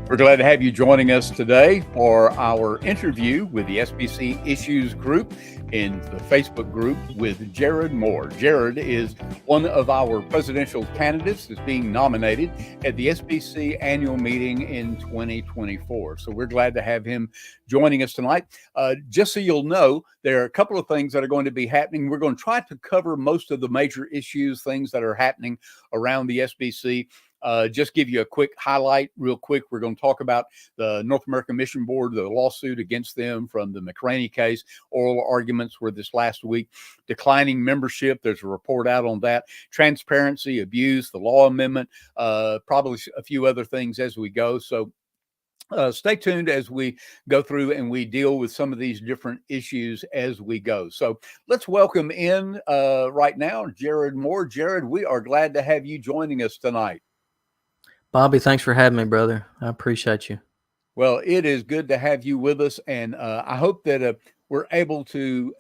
We're glad to have you joining us today for our interview with the SBC Issues Group in the Facebook group with Jared Moore. Jared is one of our presidential candidates that's being nominated at the SBC annual meeting in 2024. So we're glad to have him joining us tonight. Just so you'll know, there are a couple of things that are going to be happening. We're going to try to cover most of the major issues, things that are happening around the SBC. Just give you a quick highlight real quick. We're going to talk about the North American Mission Board, the lawsuit against them from the Mccrainey case. Oral arguments were this last week. Declining membership, there's a report out on that. Transparency, abuse, the law amendment, probably a few other things as we go. So stay tuned as we go through and we deal with some of these different issues as we go. So let's welcome in right now Jared Moore. Jared, we are glad to have you joining us tonight. Bobby, thanks for having me, brother. I appreciate you. Well, it is good to have you with us, and I hope that we're able to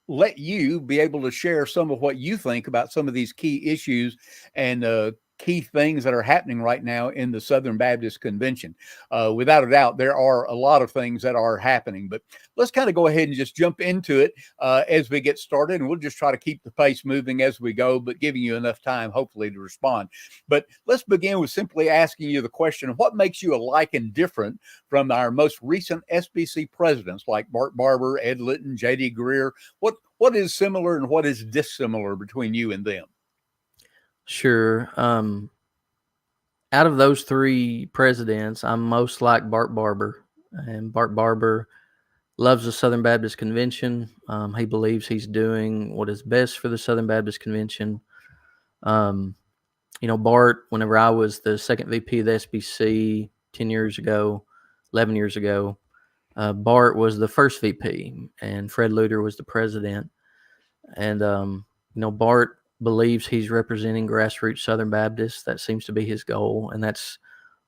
let you be able to share some of what you think about some of these key issues and key things that are happening right now in the Southern Baptist Convention. Without a doubt, there are a lot of things that are happening, but let's kind of go ahead and just jump into it as we get started, and we'll just try to keep the pace moving as we go, but giving you enough time, hopefully, to respond. But let's begin with simply asking you the question, what makes you alike and different from our most recent SBC presidents like Bart Barber, Ed Litton, J.D. Greer? What is similar and what is dissimilar between you and them? Sure. Out of those three presidents, I'm most like Bart Barber. And Bart Barber loves the Southern Baptist Convention. He believes he's doing what is best for the Southern Baptist Convention. Bart, whenever I was the second VP of the SBC 10 years ago, 11 years ago, Bart was the first VP and Fred Luter was the president. And, Bart believes he's representing grassroots Southern Baptists. That seems to be his goal. And that's,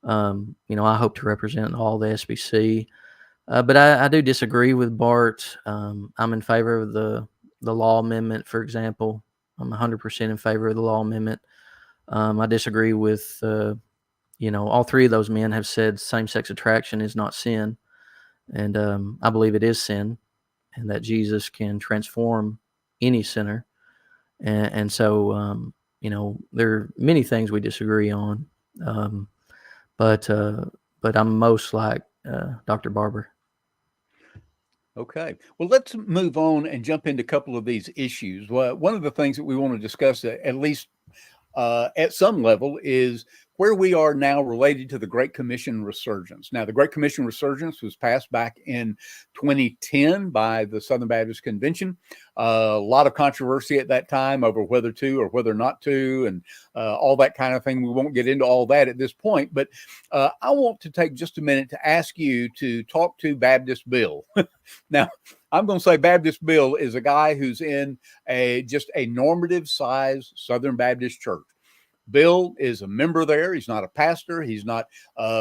I hope to represent all the SBC. But I do disagree with Bart. I'm in favor of the law amendment, for example. I'm 100% in favor of the law amendment. I disagree with, all three of those men have said same-sex attraction is not sin. And I believe it is sin and that Jesus can transform any sinner. And so, there are many things we disagree on, but I'm most like Dr. Barber. Okay. Well, let's move on and jump into a couple of these issues. Well, one of the things that we want to discuss, at least at some level, is where we are now related to the Great Commission Resurgence. Now, the Great Commission Resurgence was passed back in 2010 by the Southern Baptist Convention. A lot of controversy at that time over whether to or whether not to, and all that kind of thing. We won't get into all that at this point, but I want to take just a minute to ask you to talk to Baptist Bill. Now, I'm going to say Baptist Bill is a guy who's in just a normative size Southern Baptist church. Bill is a member there. He's not a pastor. He's not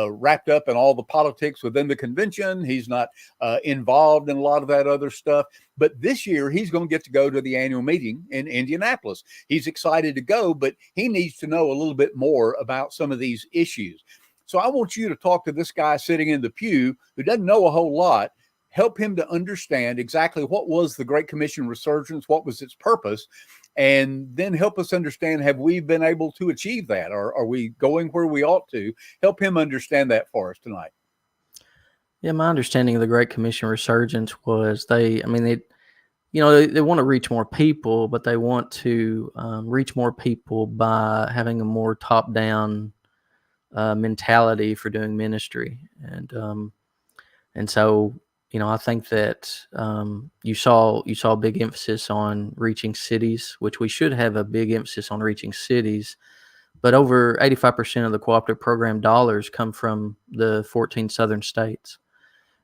wrapped up in all the politics within the convention. He's not involved in a lot of that other stuff. But this year, he's going to get to go to the annual meeting in Indianapolis. He's excited to go, but he needs to know a little bit more about some of these issues. So I want you to talk to this guy sitting in the pew who doesn't know a whole lot. Help him to understand exactly what was the Great Commission Resurgence, what was its purpose, and then help us understand, have we been able to achieve that? Or are we going where we ought to? Help him understand that for us tonight. Yeah, my understanding of the Great Commission Resurgence was they want to reach more people, but they want to reach more people by having a more top-down mentality for doing ministry. And so, I think that you saw a big emphasis on reaching cities, which we should have a big emphasis on reaching cities. But over 85% of the cooperative program dollars come from the 14 southern states.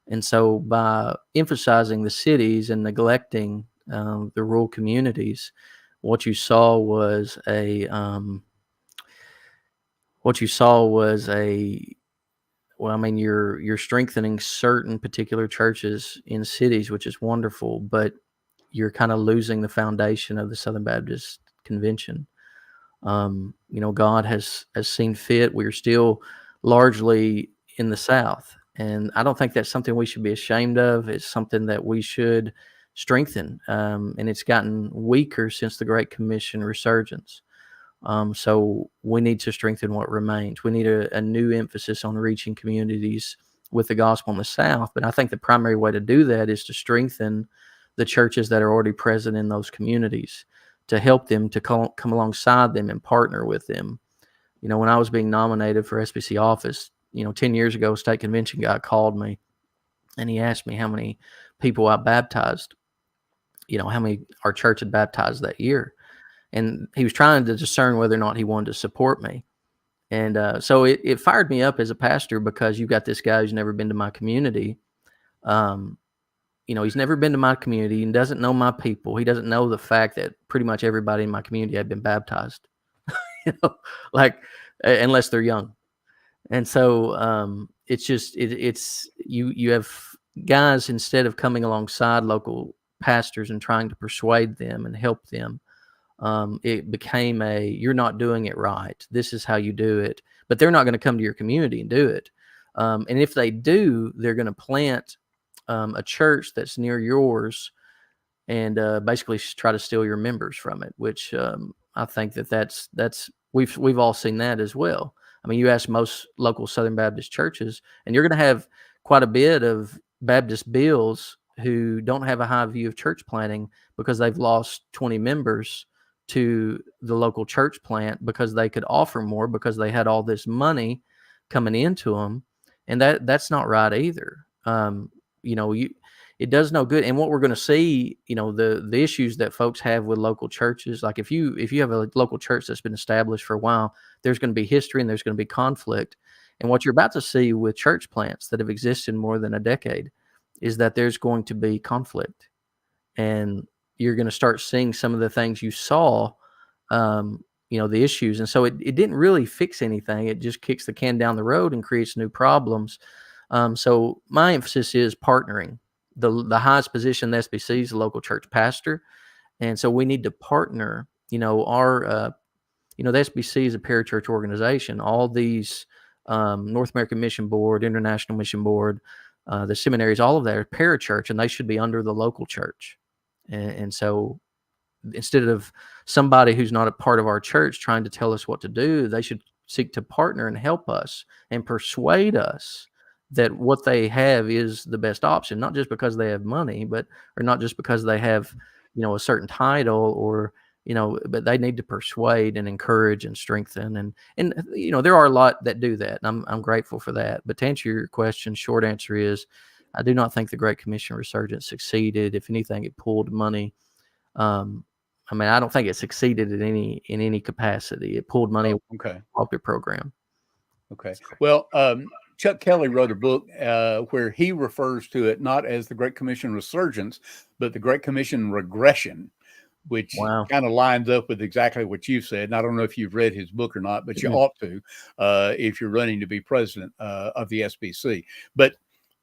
And so by emphasizing the cities and neglecting the rural communities, what you saw was you're strengthening certain particular churches in cities, which is wonderful, but you're kind of losing the foundation of the Southern Baptist Convention. God has seen fit. We're still largely in the South, and I don't think that's something we should be ashamed of. It's something that we should strengthen, and it's gotten weaker since the Great Commission Resurgence. So we need to strengthen what remains. We need a new emphasis on reaching communities with the gospel in the South. But I think the primary way to do that is to strengthen the churches that are already present in those communities, to help them, to come alongside them and partner with them. When I was being nominated for SBC office, 10 years ago, a state convention guy called me and he asked me how many people I baptized, how many our church had baptized that year. And he was trying to discern whether or not he wanted to support me. And so it fired me up as a pastor, because you've got this guy who's never been to my community. He's never been to my community and doesn't know my people. He doesn't know the fact that pretty much everybody in my community had been baptized, unless they're young. And so it's just, you have guys, instead of coming alongside local pastors and trying to persuade them and help them, it became you're not doing it right. This is how you do it. But they're not going to come to your community and do it. And if they do, they're going to plant a church that's near yours and basically try to steal your members from it, which I think that's we've all seen that as well. I mean, you ask most local Southern Baptist churches, and you're going to have quite a bit of Baptist bills who don't have a high view of church planting because they've lost 20 members to the local church plant because they could offer more, because they had all this money coming into them. And that's not right either. It does no good. And what we're going to see, the issues that folks have with local churches, like if you have a local church that's been established for a while, there's going to be history and there's going to be conflict. And what you're about to see with church plants that have existed more than a decade is that there's going to be conflict. And you're going to start seeing some of the things you saw, the issues. And so it didn't really fix anything. It just kicks the can down the road and creates new problems. So my emphasis is partnering. The highest position in the SBC is the local church pastor. And so we need to partner. The SBC is a parachurch organization. All these North American Mission Board, International Mission Board, the seminaries, all of that are parachurch, and they should be under the local church. And so instead of somebody who's not a part of our church trying to tell us what to do, they should seek to partner and help us and persuade us that what they have is the best option, not just because they have money, or not just because they have, a certain title but they need to persuade and encourage and strengthen. And there are a lot that do that. And I'm grateful for that. But to answer your question, short answer is, I do not think the Great Commission Resurgence succeeded. If anything, it pulled money. I don't think it succeeded in any capacity. It pulled money off the program. Okay. Well, Chuck Kelly wrote a book where he refers to it not as the Great Commission Resurgence, but the Great Commission Regression, which kind of lines up with exactly what you said. And I don't know if you've read his book or not, but you ought to if you're running to be president of the SBC. But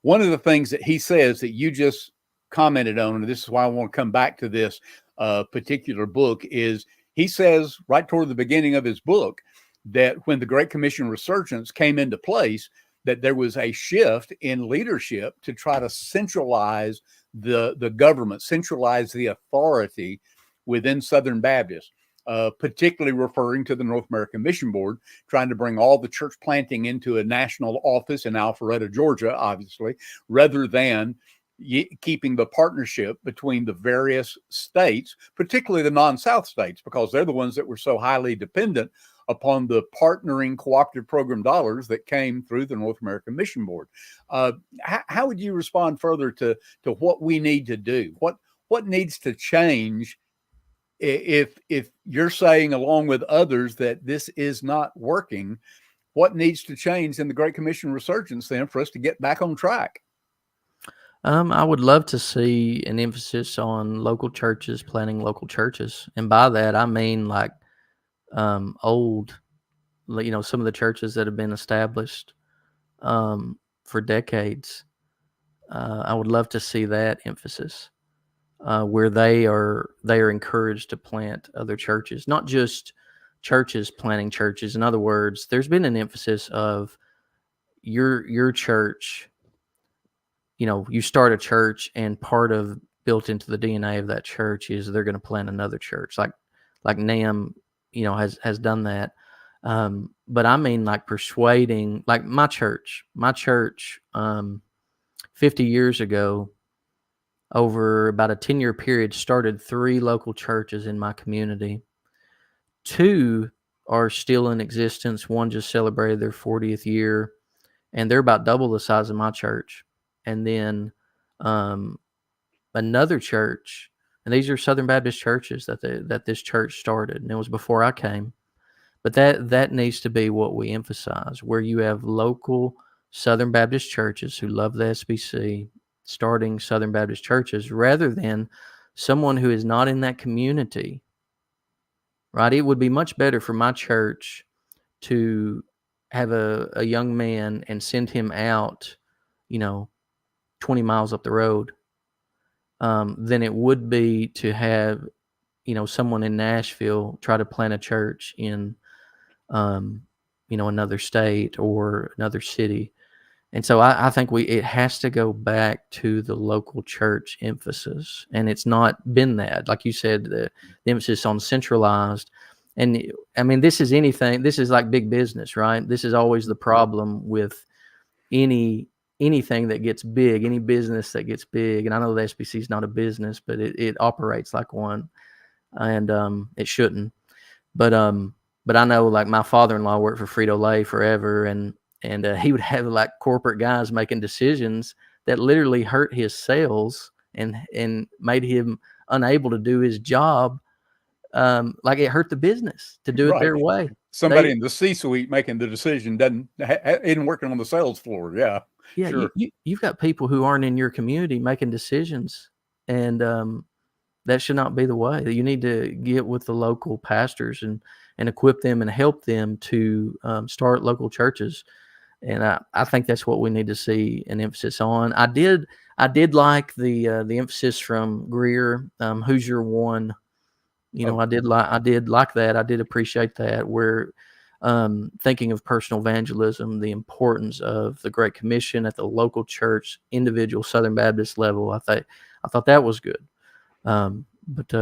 one of the things that he says that you just commented on, and this is why I want to come back to this particular book, is he says right toward the beginning of his book that when the Great Commission Resurgence came into place, that there was a shift in leadership to try to centralize the government, centralize the authority within Southern Baptist, particularly referring to the North American Mission Board, trying to bring all the church planting into a national office in Alpharetta, Georgia, obviously, rather than keeping the partnership between the various states, particularly the non-South states, because they're the ones that were so highly dependent upon the partnering cooperative program dollars that came through the North American Mission Board. How would you respond further to what we need to do? What needs to change if you're saying, along with others, that this is not working? What needs to change in the Great Commission Resurgence then for us to get back on track? I would love to see an emphasis on local churches planting local churches. And by that, I mean like old, some of the churches that have been established for decades. I would love to see that emphasis. where they are encouraged to plant other churches, not just churches planting churches. In other words, there's been an emphasis of your church. You start a church, and part of built into the DNA of that church is they're going to plant another church, like NAM, has done that. But I mean, like persuading, like my church, 50 years ago, over about a 10-year period, started 3 local churches in my community. 2 are still in existence. One just celebrated their 40th year, and they're about double the size of my church. And then another church, and these are Southern Baptist churches that this church started, and it was before I came. But that needs to be what we emphasize, where you have local Southern Baptist churches who love the SBC, starting Southern Baptist churches, rather than someone who is not in that community, right? It would be much better for my church to have a young man and send him out, 20 miles up the road, than it would be to have, someone in Nashville try to plant a church in, another state or another city. And so I think it has to go back to the local church emphasis. And it's not been that, like you said, the emphasis on centralized. And I mean, this is like big business, right? This is always the problem with anything that gets big, any business that gets big. And I know the SBC is not a business, but it operates like one, and it shouldn't. But I know, like, my father-in-law worked for Frito-Lay forever, and he would have like corporate guys making decisions that literally hurt his sales and made him unable to do his job. Like, it hurt the business to do it their way. Somebody in the C-suite making the decision isn't working on the sales floor. Yeah. Sure. You've got people who aren't in your community making decisions, and that should not be the way. You need to get with the local pastors and equip them and help them to start local churches. And I think that's what we need to see an emphasis on. I did like the emphasis from Greer, who's your one. I did like that. I did appreciate that. Where thinking of personal evangelism, the importance of the Great Commission at the local church, individual Southern Baptist level. I thought that was good. But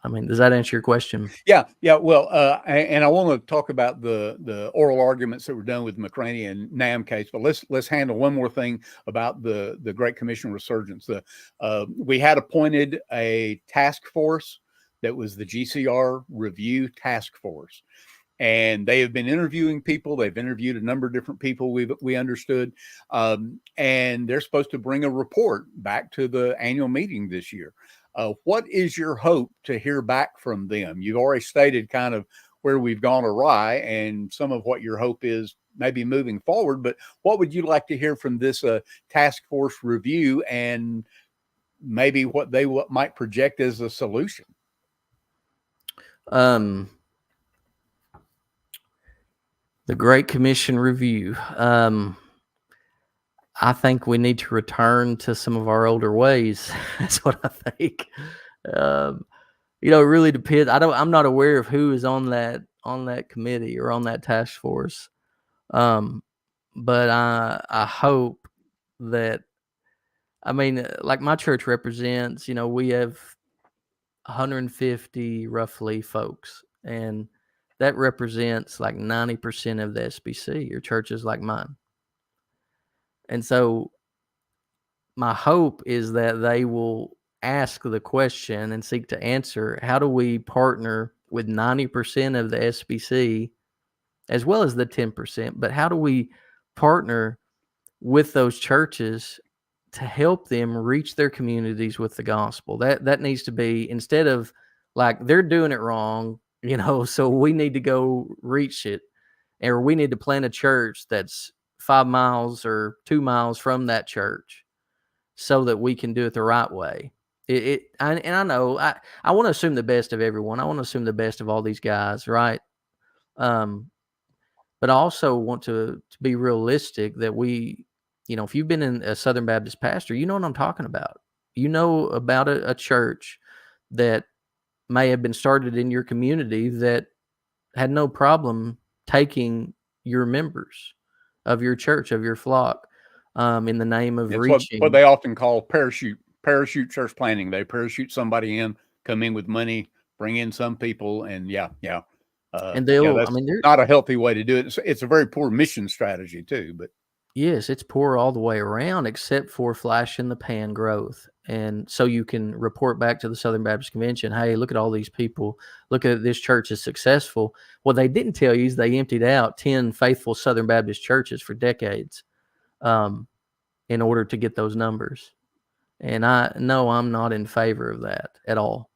I mean, does that answer your question? Yeah. Well, and I want to talk about the oral arguments that were done with Mccrainey and NAM case, but let's handle one more thing about the Great Commission Resurgence. We had appointed a task force that was the GCR Review Task Force, and they have been interviewing people. They've interviewed a number of different people. We understood, and they're supposed to bring a report back to the annual meeting this year. What is your hope to hear back from them? You've already stated kind of where we've gone awry and some of what your hope is maybe moving forward, but what would you like to hear from this task force review, and maybe what they might project as a solution? The Great Commission review. I think we need to return to some of our older ways. That's what I think. It really depends. I'm not aware of who is on that committee or on that task force. But I hope that, I mean, like my church represents, we have 150 roughly folks, and that represents like 90% of the SBC or churches like mine. And so my hope is that they will ask the question and seek to answer, how do we partner with 90% of the SBC as well as the 10%, but how do we partner with those churches to help them reach their communities with the gospel? That needs to be, instead of like, they're doing it wrong, so we need to go reach it, or we need to plant a church that's 5 miles or 2 miles from that church so that we can do it the right way. I know I want to assume the best of everyone. I want to assume the best of all these guys, right? But I also want to be realistic that we, if you've been in a Southern Baptist pastor, you know what I'm talking about. about a church that may have been started in your community that had no problem taking your members of your church, of your flock, in the name of It's reaching. what they often call parachute church planting. They parachute somebody in, come in with money, bring in some people, and And they'll, that's not a healthy way to do it. It's a very poor mission strategy too. But yes, it's poor all the way around, except for flash in the pan growth. And so you can report back to the Southern Baptist Convention, hey, look at all these people. Look at this church is successful. What they didn't tell you is they emptied out 10 faithful Southern Baptist churches for decades in order to get those numbers. And I'm not in favor of that at all.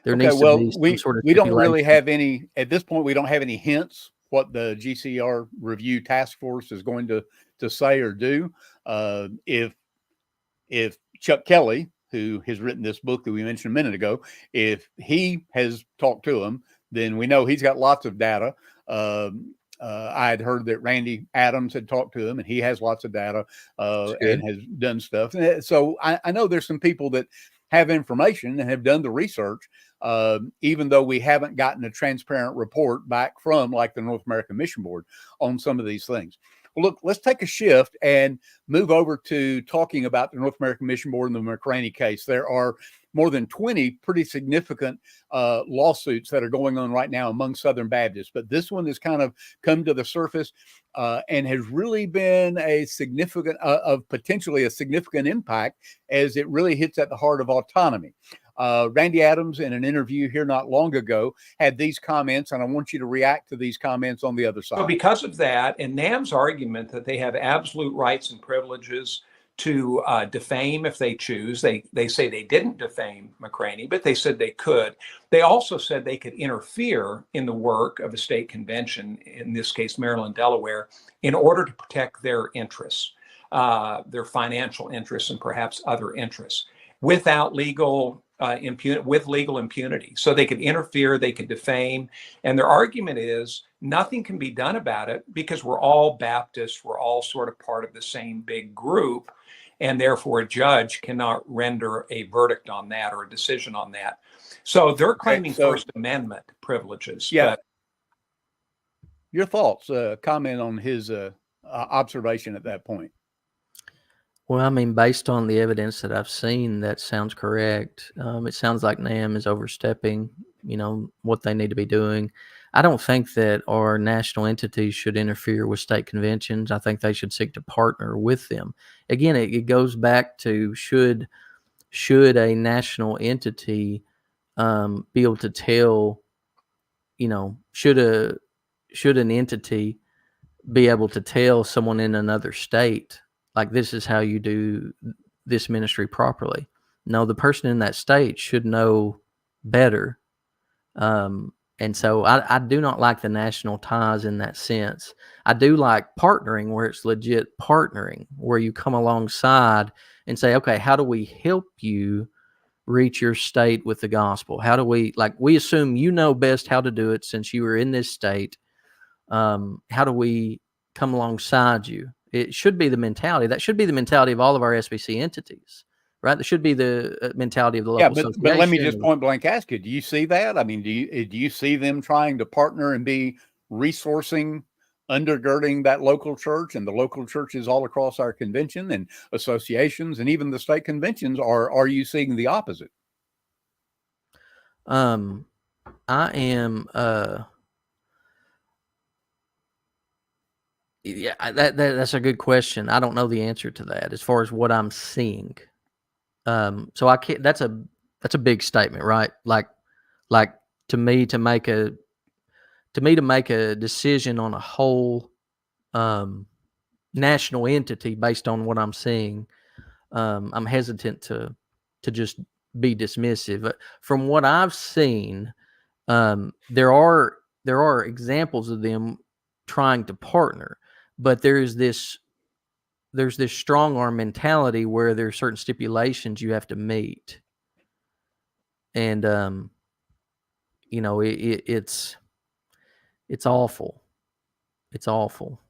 There needs to be some sort of we don't really stipulation. have any, at this point, we don't have any hints what the GCR review task force is going to say or do. If Chuck Kelly, who has written this book that we mentioned a minute ago, if he has talked to him, then we know he's got lots of data. I had heard that Randy Adams had talked to him, and he has lots of data and has done stuff. So I know there's some people that have information and have done the research, even though we haven't gotten a transparent report back from like the North American Mission Board on some of these things. Well, look, let's take a shift and move over to talking about the North American Mission Board and the Mccrainey case. There are more than 20 pretty significant lawsuits that are going on right now among Southern Baptists, but this one has kind of come to the surface and has really been a significant, potentially a significant impact, as it really hits at the heart of autonomy. Randy Adams, in an interview here not long ago, had these comments, and I want you to react to these comments on the other side. So because of that, and NAM's argument that they have absolute rights and privileges to defame if they choose, they say they didn't defame Mccrainey, but they said they could. They also said they could interfere in the work of a state convention, in this case, Maryland, Delaware, in order to protect their interests, their financial interests, and perhaps other interests, without legal impunity. So they could interfere, they could defame. And their argument is nothing can be done about it because we're all Baptists, we're all sort of part of the same big group. And therefore a judge cannot render a verdict on that or a decision on that. So they're claiming First Amendment privileges. Yeah. But your thoughts, comment on his observation at that point. Well, I mean, based on the evidence that I've seen, that sounds correct. It sounds like NAM is overstepping, what they need to be doing. I don't think that our national entities should interfere with state conventions. I think they should seek to partner with them. Again, it goes back to should a national entity be able to tell, should an entity be able to tell someone in another state, like, this is how you do this ministry properly? No, the person in that state should know better. And so I do not like the national ties in that sense. I do like partnering where it's legit partnering, where you come alongside and say, okay, how do we help you reach your state with the gospel? How do we assume you know best how to do it since you were in this state. How do we come alongside you? It should be the mentality. That should be the mentality of all of our SBC entities, right? That should be the mentality of the local association. But let me just point blank ask you, do you see that? I mean, do you see them trying to partner and be resourcing, undergirding that local church and the local churches all across our convention and associations and even the state conventions? Or are you seeing the opposite? I am... Yeah, that's a good question. I don't know the answer to that as far as what I'm seeing. So I can't. That's a big statement, right? Like to me to make a decision on a whole national entity based on what I'm seeing, I'm hesitant to just be dismissive. But from what I've seen, there are examples of them trying to partner. But there's this strong arm mentality where there's certain stipulations you have to meet, and it's awful. It's awful.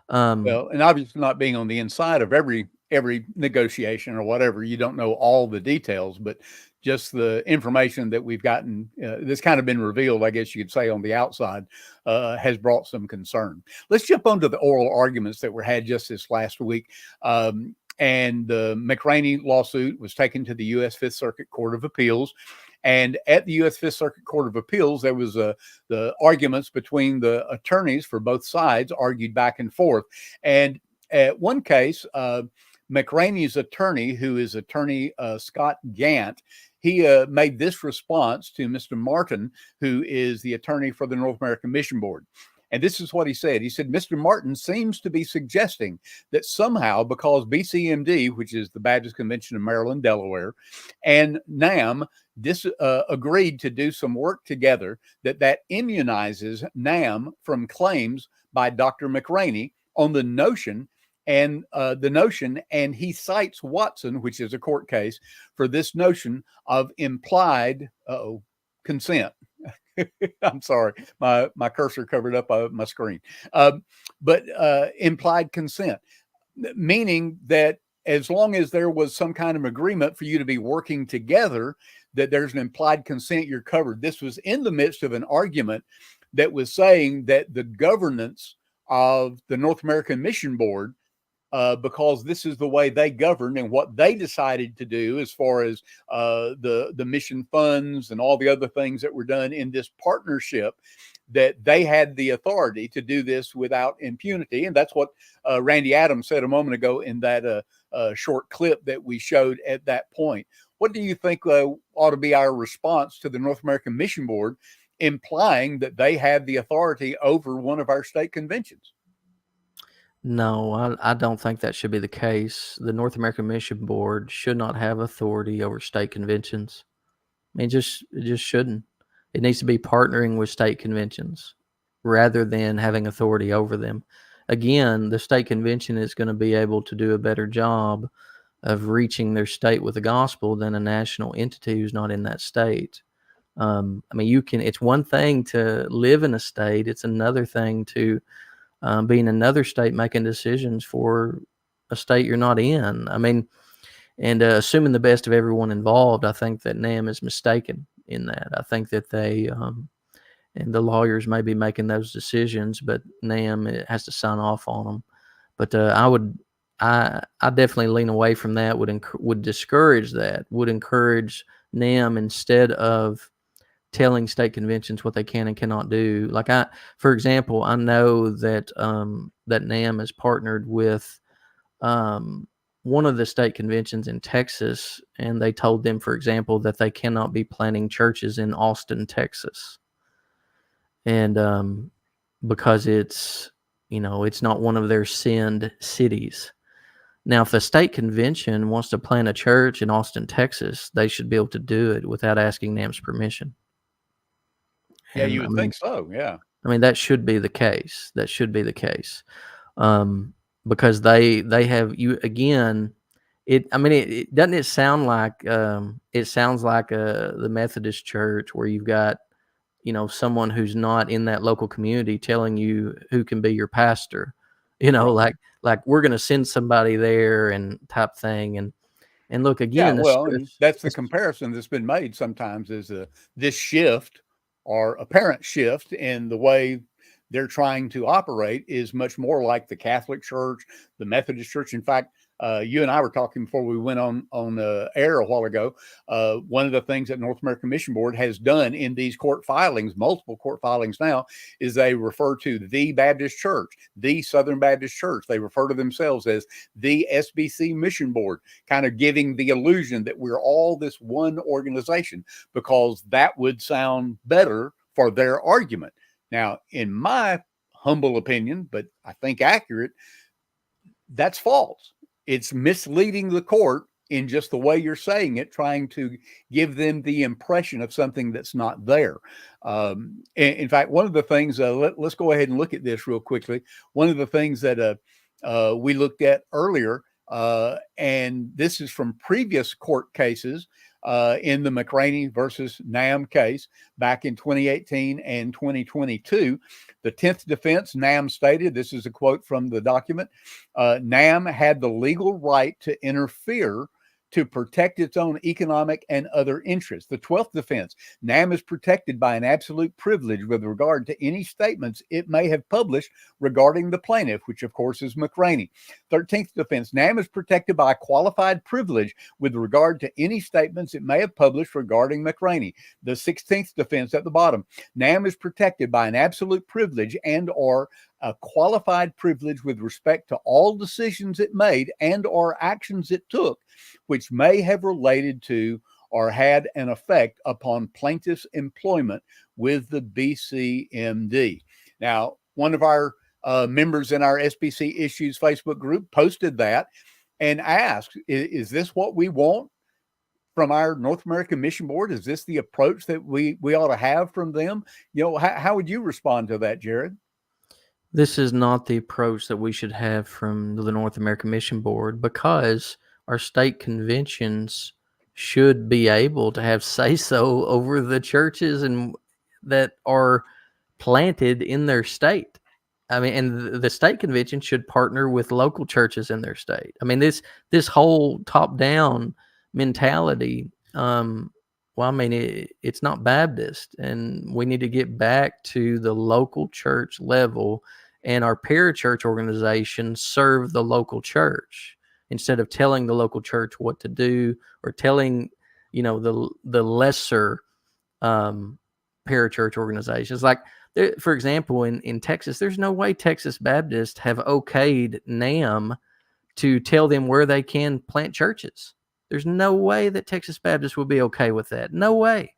Well, and obviously not being on the inside of every every negotiation or whatever. You don't know all the details, but just the information that we've gotten that's kind of been revealed, I guess you could say, on the outside has brought some concern. Let's jump onto the oral arguments that were had just this last week. And the Mccrainey lawsuit was taken to the U.S. Fifth Circuit Court of Appeals. And at the U.S. Fifth Circuit Court of Appeals, there was the arguments between the attorneys for both sides argued back and forth. And at one case, Mccrainey's attorney, who is attorney Scott Gant, he made this response to Mr. Martin, who is the attorney for the North American Mission Board. And this is what he said. He said, Mr. Martin seems to be suggesting that somehow, because BCMD, which is the Baptist Convention of Maryland, Delaware, and NAM agreed to do some work together, that immunizes NAM from claims by Dr. Mccrainey on the notion, and he cites Watson, which is a court case, for this notion of implied consent. I'm sorry, my cursor covered up my screen. But implied consent, meaning that as long as there was some kind of agreement for you to be working together, that there's an implied consent, you're covered. This was in the midst of an argument that was saying that the governance of the North American Mission Board, because this is the way they govern and what they decided to do as far as the mission funds and all the other things that were done in this partnership, that they had the authority to do this without impunity. And that's what Randy Adams said a moment ago in that short clip that we showed at that point. What do you think ought to be our response to the North American Mission Board implying that they have the authority over one of our state conventions? No, I don't think that should be the case. The North American Mission Board should not have authority over state conventions. I mean, it just shouldn't. It needs to be partnering with state conventions rather than having authority over them. Again, the state convention is going to be able to do a better job of reaching their state with the gospel than a national entity who's not in that state. I mean, it's one thing to live in a state. It's another thing to be in another state making decisions for a state you're not in. I mean, and assuming the best of everyone involved, I think that NAM is mistaken in that. I think that they and the lawyers may be making those decisions, but NAM has to sign off on them. But I definitely lean away from that. Would discourage that. Would encourage NAM, instead of telling state conventions what they can and cannot do. Like for example, I know that that NAM has partnered with one of the state conventions in Texas, and they told them, for example, that they cannot be planting churches in Austin, Texas, and because it's not one of their send cities. Now, if the state convention wants to plant a church in Austin, Texas, they should be able to do it without asking NAM's permission. Yeah, you would think so. Yeah. I mean, that should be the case. That should be the case. Because they have you again. It doesn't it sound like it sounds like the Methodist Church, where you've got someone who's not in that local community telling you who can be your pastor, right. like we're going to send somebody there and type thing. And look again, that's the comparison that's been made sometimes, is this shift or apparent shift in the way they're trying to operate is much more like the Catholic Church, the Methodist Church. In fact, you and I were talking before we went on air a while ago. One of the things that North American Mission Board has done in these court filings, multiple court filings now, is they refer to the Baptist Church, the Southern Baptist Church. They refer to themselves as the SBC Mission Board, kind of giving the illusion that we're all this one organization, because that would sound better for their argument. Now, in my humble opinion, but I think accurate, that's false. It's misleading the court in just the way you're saying it, trying to give them the impression of something that's not there. In fact, one of the things, let's go ahead and look at this real quickly. One of the things that we looked at earlier, and this is from previous court cases, in the Mccrainey versus NAM case back in 2018 and 2022. The 10th defense, NAM stated, this is a quote from the document, NAM had the legal right to interfere to protect its own economic and other interests. The 12th defense, NAM is protected by an absolute privilege with regard to any statements it may have published regarding the plaintiff, which of course is Mccrainey. 13th defense, NAM is protected by a qualified privilege with regard to any statements it may have published regarding Mccrainey. The 16th defense at the bottom, NAM is protected by an absolute privilege and or a qualified privilege with respect to all decisions it made and or actions it took, which may have related to or had an effect upon plaintiff's employment with the BCMD. Now, one of our members in our SBC Issues Facebook group posted that and asked, is this what we want from our North American Mission Board? Is this the approach that we ought to have from them? You know, how would you respond to that, Jared? This is not the approach that we should have from the North American Mission Board, because our state conventions should be able to have say-so over the churches and that are planted in their state. I mean, and the state convention should partner with local churches in their state. I mean, this whole top-down mentality, well, I mean, it's not Baptist, and we need to get back to the local church level, and our parachurch organizations serve the local church instead of telling the local church what to do or telling, you know, the lesser parachurch organizations. Like, for example, in Texas, there's no way Texas Baptists have okayed NAM to tell them where they can plant churches. There's no way that Texas Baptists would be okay with that. No way.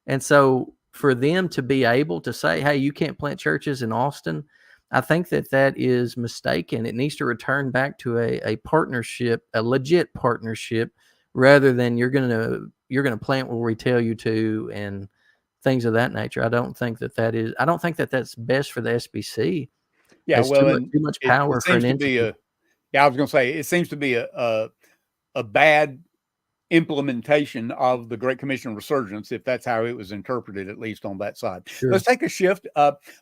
And so for them to be able to say, hey, you can't plant churches in Austin, I think that is mistaken. It needs to return back to a partnership, a legit partnership, rather than you're gonna plant where we tell you to and things of that nature. I don't think that's best for the SBC. Yeah, it's well, too much power for an entity. I was going to say, it seems to be a bad implementation of the Great Commission Resurgence, if that's how it was interpreted, at least on that side. Sure. Let's take a shift.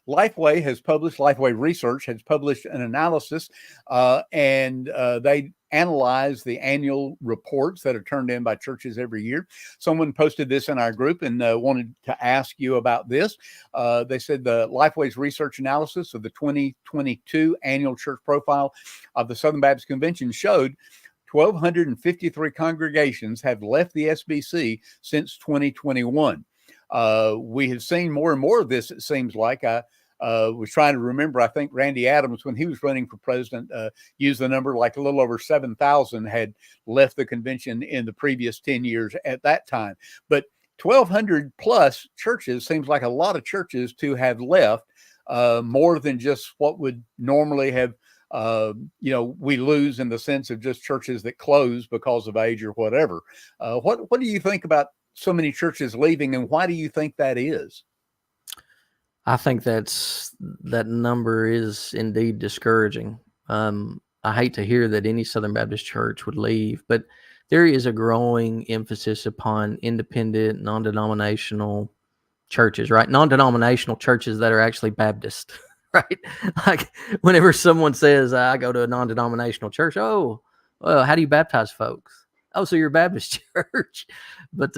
Lifeway Research has published an analysis, and they analyze the annual reports that are turned in by churches every year. Someone posted this in our group and wanted to ask you about this. They said the Lifeway's research analysis of the 2022 annual church profile of the Southern Baptist Convention showed 1,253 congregations have left the SBC since 2021. We have seen more and more of this, it seems like. I was trying to remember, I think Randy Adams, when he was running for president, used the number like a little over 7,000 had left the convention in the previous 10 years at that time. But 1,200 plus churches seems like a lot of churches to have left, more than just what would normally have we lose in the sense of just churches that close because of age or whatever. What do you think about so many churches leaving, and why do you think that is? I think that number is indeed discouraging. I hate to hear that any Southern Baptist church would leave, but there is a growing emphasis upon independent, non-denominational churches, right? Non-denominational churches that are actually Baptist. Right? Like, whenever someone says, I go to a non-denominational church, oh, well, how do you baptize folks? Oh, so you're a Baptist church. But,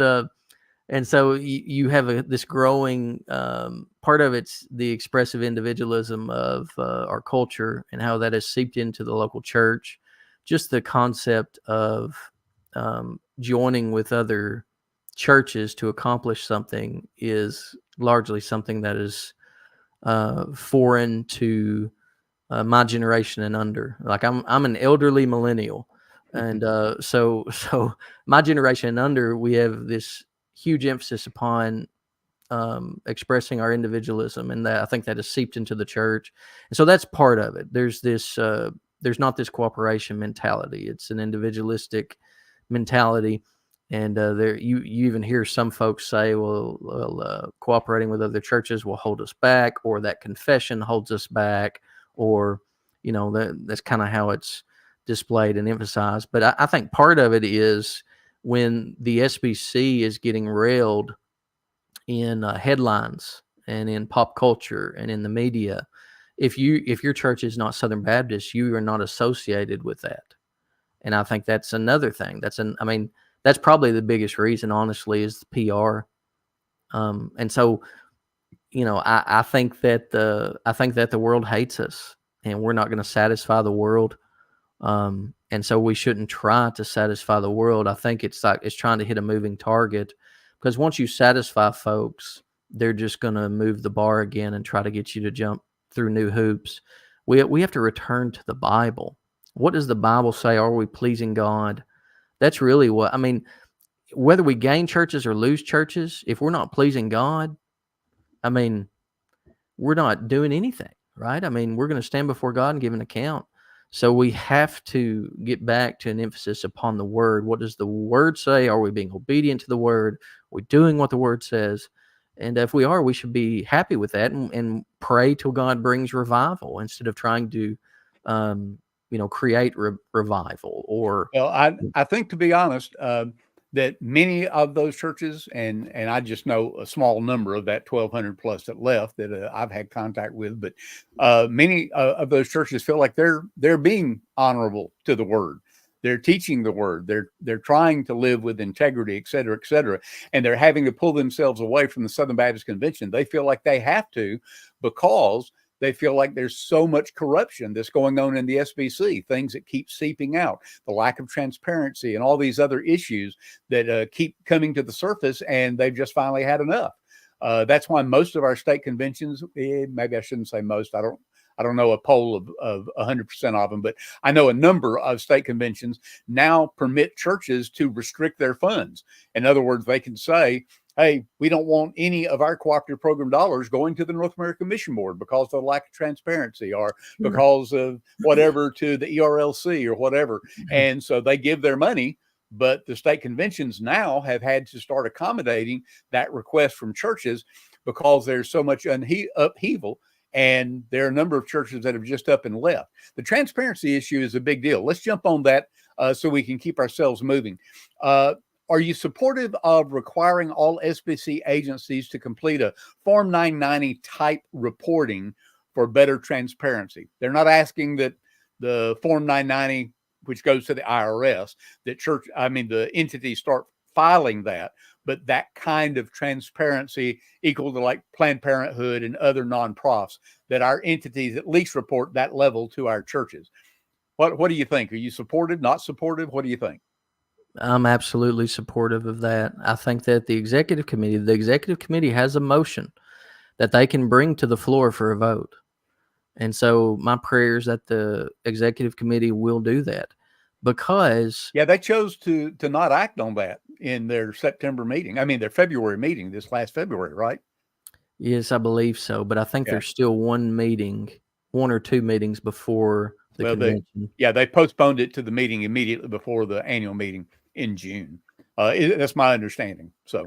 and so you have this growing, part of it's the expressive individualism of our culture and how that has seeped into the local church. Just the concept of joining with other churches to accomplish something is largely something that is foreign to my generation and under. Like, I'm an elderly millennial, and so my generation and under, we have this huge emphasis upon expressing our individualism, and that I think that has seeped into the church, and so that's part of it. There's not this cooperation mentality; it's an individualistic mentality. And there, you even hear some folks say, well, cooperating with other churches will hold us back, or that confession holds us back, or, that's kind of how it's displayed and emphasized. But I think part of it is when the SBC is getting railed in headlines and in pop culture and in the media, if your church is not Southern Baptist, you are not associated with that. And I think that's another thing. That's probably the biggest reason, honestly, is the PR. And so, I think that the world hates us, and we're not going to satisfy the world. And so we shouldn't try to satisfy the world. I think it's trying to hit a moving target, because once you satisfy folks, they're just going to move the bar again and try to get you to jump through new hoops. We have to return to the Bible. What does the Bible say? Are we pleasing God? That's really what, whether we gain churches or lose churches, if we're not pleasing God, we're not doing anything, right? We're going to stand before God and give an account. So we have to get back to an emphasis upon the Word. What does the Word say? Are we being obedient to the Word? Are we doing what the Word says? And if we are, we should be happy with that and pray till God brings revival, instead of trying to, create revival. Well, I think, to be honest, that many of those churches, and I just know a small number of that 1,200 plus that left that I've had contact with, but many of those churches feel like they're being honorable to the Word. They're teaching the Word. They're trying to live with integrity, et cetera, and they're having to pull themselves away from the Southern Baptist Convention. They feel like they have to, because they feel like there's so much corruption that's going on in the SBC, things that keep seeping out, the lack of transparency, and all these other issues that keep coming to the surface, and they've just finally had enough. That's why most of our state conventions, maybe I shouldn't say most, I don't know a poll of 100% of them, but I know a number of state conventions now permit churches to restrict their funds. In other words, they can say, hey, we don't want any of our cooperative program dollars going to the North American Mission Board because of the lack of transparency, or because of whatever to the ERLC or whatever. And so they give their money, but the state conventions now have had to start accommodating that request from churches, because there's so much upheaval. And there are a number of churches that have just up and left. The transparency issue is a big deal. Let's jump on that so we can keep ourselves moving. Are you supportive of requiring all SBC agencies to complete a Form 990 type reporting for better transparency? They're not asking that the Form 990, which goes to the IRS, that the entities start filing that, but that kind of transparency equal to like Planned Parenthood and other nonprofits, that our entities at least report that level to our churches. What do you think? Are you supportive, not supportive? What do you think? I'm absolutely supportive of that. I think that the executive committee has a motion that they can bring to the floor for a vote. And so my prayer is that the executive committee will do that, because they chose to not act on that in their September meeting. Their February meeting, this last February, right? Yes, I believe so. But I think there's still one or two meetings before the convention. They postponed it to the meeting immediately before the annual meeting in June. That's my understanding. So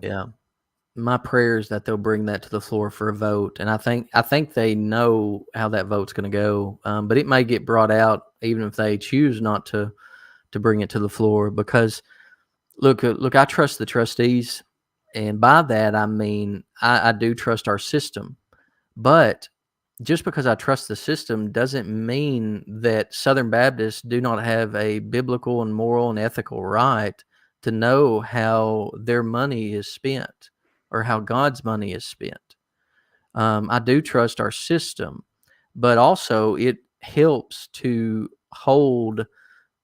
my prayer is that they'll bring that to the floor for a vote. And I think they know how that vote's going to go. But it may get brought out even if they choose not to bring it to the floor, because look, I trust the trustees. And by that, I mean, I do trust our system. But just because I trust the system doesn't mean that Southern Baptists do not have a biblical and moral and ethical right to know how their money is spent, or how God's money is spent. I do trust our system, but also it helps to hold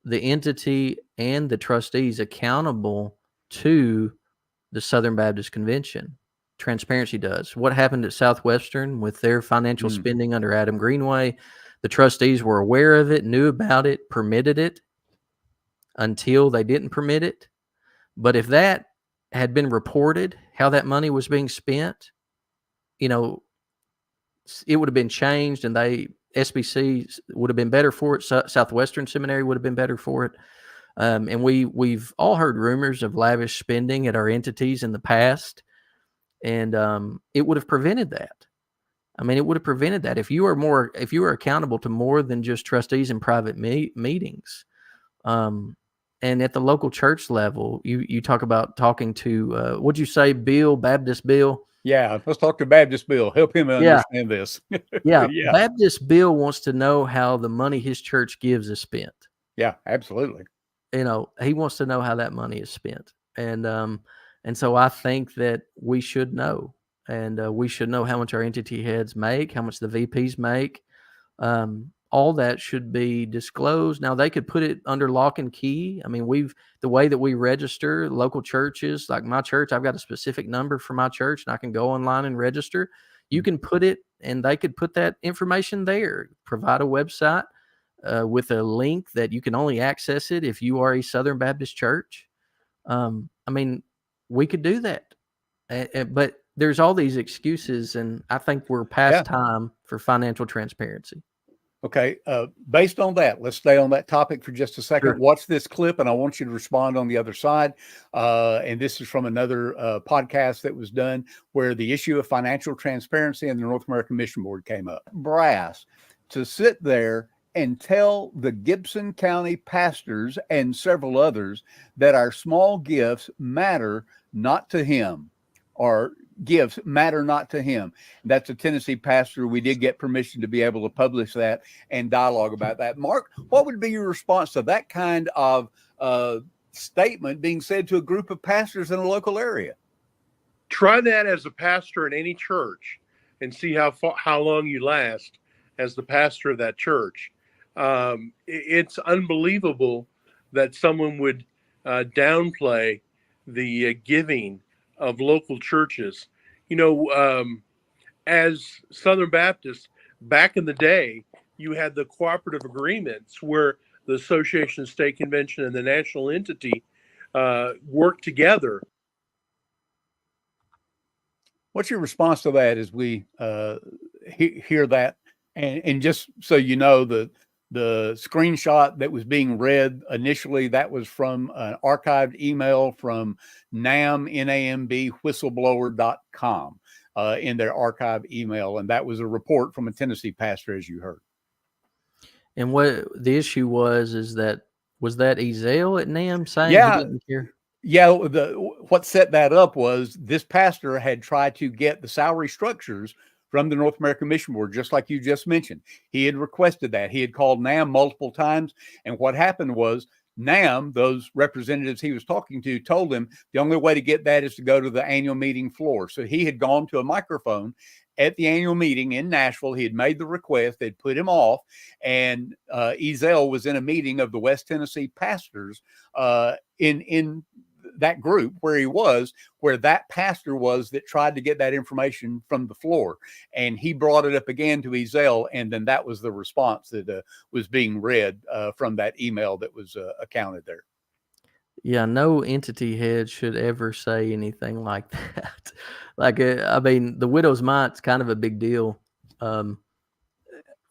the entity and the trustees accountable to the Southern Baptist Convention. Transparency does. What happened at Southwestern with their financial spending under Adam Greenway? The trustees were aware of it, knew about it, permitted it until they didn't permit it. But if that had been reported, how that money was being spent, it would have been changed, and SBC would have been better for it. Southwestern Seminary would have been better for it. And we've all heard rumors of lavish spending at our entities in the past. And it would have prevented that. It would have prevented that if you were accountable to more than just trustees in private meetings. And at the local church level, you talk about talking to, what'd you say, Bill, Baptist Bill? Yeah, let's talk to Baptist Bill. Help him Yeah. understand this. Yeah. Yeah. Baptist Bill wants to know how the money his church gives is spent. Yeah, absolutely. He wants to know how that money is spent. And so I think that we should know, and we should know how much our entity heads make, how much the VPs make. All that should be disclosed. Now they could put it under lock and key. I mean, the way that we register local churches, like my church, I've got a specific number for my church and I can go online and register. You can put it, and they could put that information there, provide a website with a link that you can only access it if you are a Southern Baptist church. I mean, we could do that, but there's all these excuses, and I think we're past time for financial transparency. Okay. Based on that, let's stay on that topic for just a second. Sure. Watch this clip, and I want you to respond on the other side. And this is from another podcast that was done where the issue of financial transparency and the North American Mission Board came up. Brass to sit there and tell the Gibson County pastors and several others that our small gifts matter not to him, or gifts matter not to him. That's a Tennessee pastor. We did get permission to be able to publish that and dialogue about that. Mark, what would be your response to that kind of statement being said to a group of pastors in a local area? Try that as a pastor in any church and see how long you last as the pastor of that church. It's unbelievable that someone would downplay the giving of local churches. As Southern Baptists, back in the day, you had the cooperative agreements where the Association of State Convention and the national entity worked together. What's your response to that as we hear that? And just so you know, the screenshot that was being read initially, that was from an archived email from NAMB whistleblower.com in their archived email. And that was a report from a Tennessee pastor, as you heard. And what the issue was that Ezel at NAM saying he didn't care? Yeah, what set that up was this pastor had tried to get the salary structures from the North American Mission Board, just like you just mentioned. He had requested that. He had called NAM multiple times. And what happened was NAM, those representatives he was talking to, told him the only way to get that is to go to the annual meeting floor. So he had gone to a microphone at the annual meeting in Nashville. He had made the request. They'd put him off. And Ezel was in a meeting of the West Tennessee pastors in that group where that pastor was that tried to get that information from the floor. And he brought it up again to Ezel, and then that was the response that was being read from that email that was accounted there. Yeah, no entity head should ever say anything like that. I mean, the widow's mite's kind of a big deal,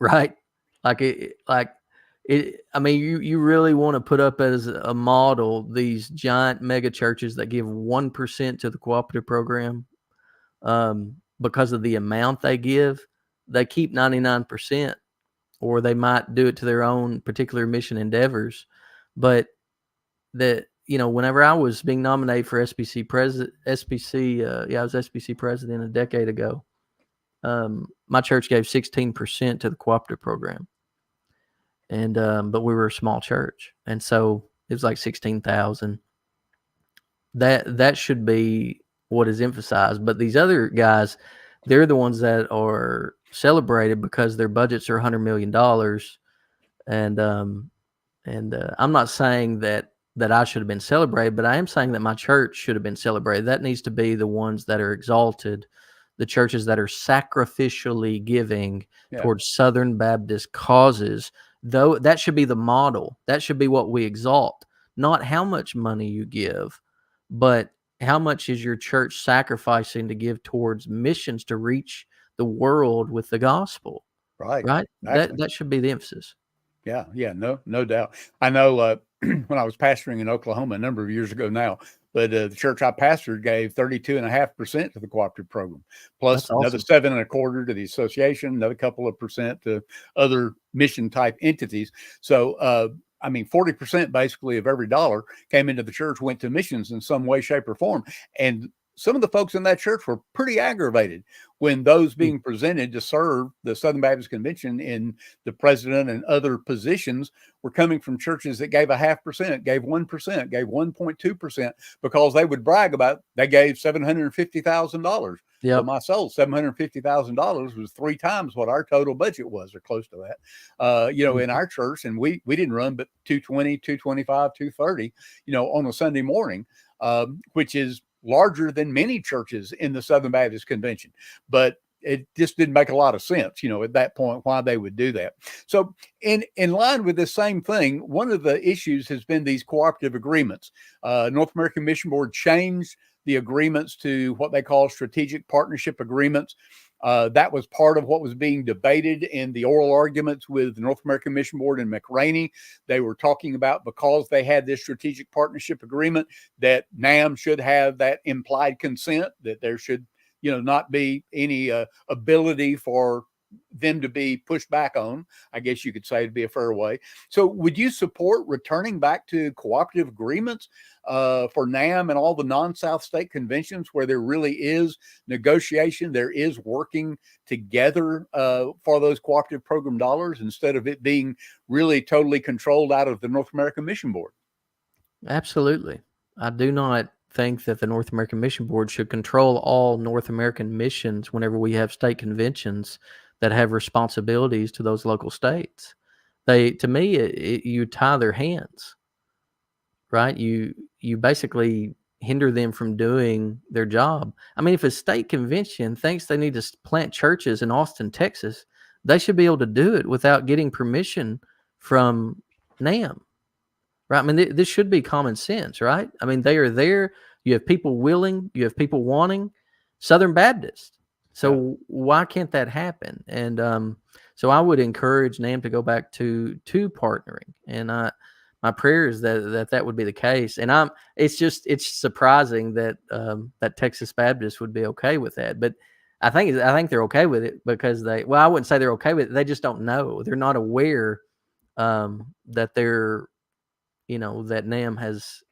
right? I mean, you really want to put up as a model these giant mega churches that give 1% to the cooperative program because of the amount they give. They keep 99%, or they might do it to their own particular mission endeavors. But whenever I was being nominated for SBC president, I was SBC president a decade ago. My church gave 16% to the cooperative program. And but we were a small church, and so it was like 16,000. That should be what is emphasized. But these other guys, they're the ones that are celebrated because their budgets are $100 million. And I'm not saying that I should have been celebrated, but I am saying that my church should have been celebrated. That needs to be the ones that are exalted, the churches that are sacrificially giving towards Southern Baptist causes. Though that should be the model. That should be what we exalt. Not how much money you give, but how much is your church sacrificing to give towards missions to reach the world with the gospel. Right. Exactly. That should be the emphasis. Yeah. No doubt. I know when I was pastoring in Oklahoma a number of years ago now, but the church I pastored gave 32.5% to the cooperative program, plus another 7.25% to the association, another couple of percent to other mission type entities. So I mean, 40% basically of every dollar came into the church, went to missions in some way, shape, or form. And some of the folks in that church were pretty aggravated when those being presented to serve the Southern Baptist Convention in the president and other positions were coming from churches that gave 0.5%, gave 1%, gave 1.2%, because they would brag about they gave $750,000. Yep. Well, my soul, $750,000 was 3 times what our total budget was, or close to that. In our church, and we didn't run but 220, 225, 230, on a Sunday morning, which is larger than many churches in the Southern Baptist Convention. But it just didn't make a lot of sense, at that point, why they would do that. So in line with this same thing, one of the issues has been these cooperative agreements. North American Mission Board changed the agreements to what they call strategic partnership agreements. That was part of what was being debated in the oral arguments with the North American Mission Board and Mccrainey. They were talking about, because they had this strategic partnership agreement, that NAM should have that implied consent, that there should, not be any ability for them to be pushed back on, I guess you could say, to be a fair way. So would you support returning back to cooperative agreements for NAM and all the non-South state conventions, where there really is negotiation, there is working together for those cooperative program dollars, instead of it being really totally controlled out of the North American Mission Board? Absolutely. I do not think that the North American Mission Board should control all North American missions whenever we have state conventions that have responsibilities to those local states. To me, you tie their hands, right? You basically hinder them from doing their job. I mean, if a state convention thinks they need to plant churches in Austin, Texas, they should be able to do it without getting permission from NAM, right? I mean, this should be common sense, right? I mean, they are there. You have people willing, you have people wanting. Southern Baptist. So why can't that happen? And so I would encourage NAM to go back to partnering. And my prayer is that would be the case. And it's surprising that that Texas Baptist would be okay with that. But I think they're okay with it because I wouldn't say they're okay with it. They just don't know. They're not aware that that NAM has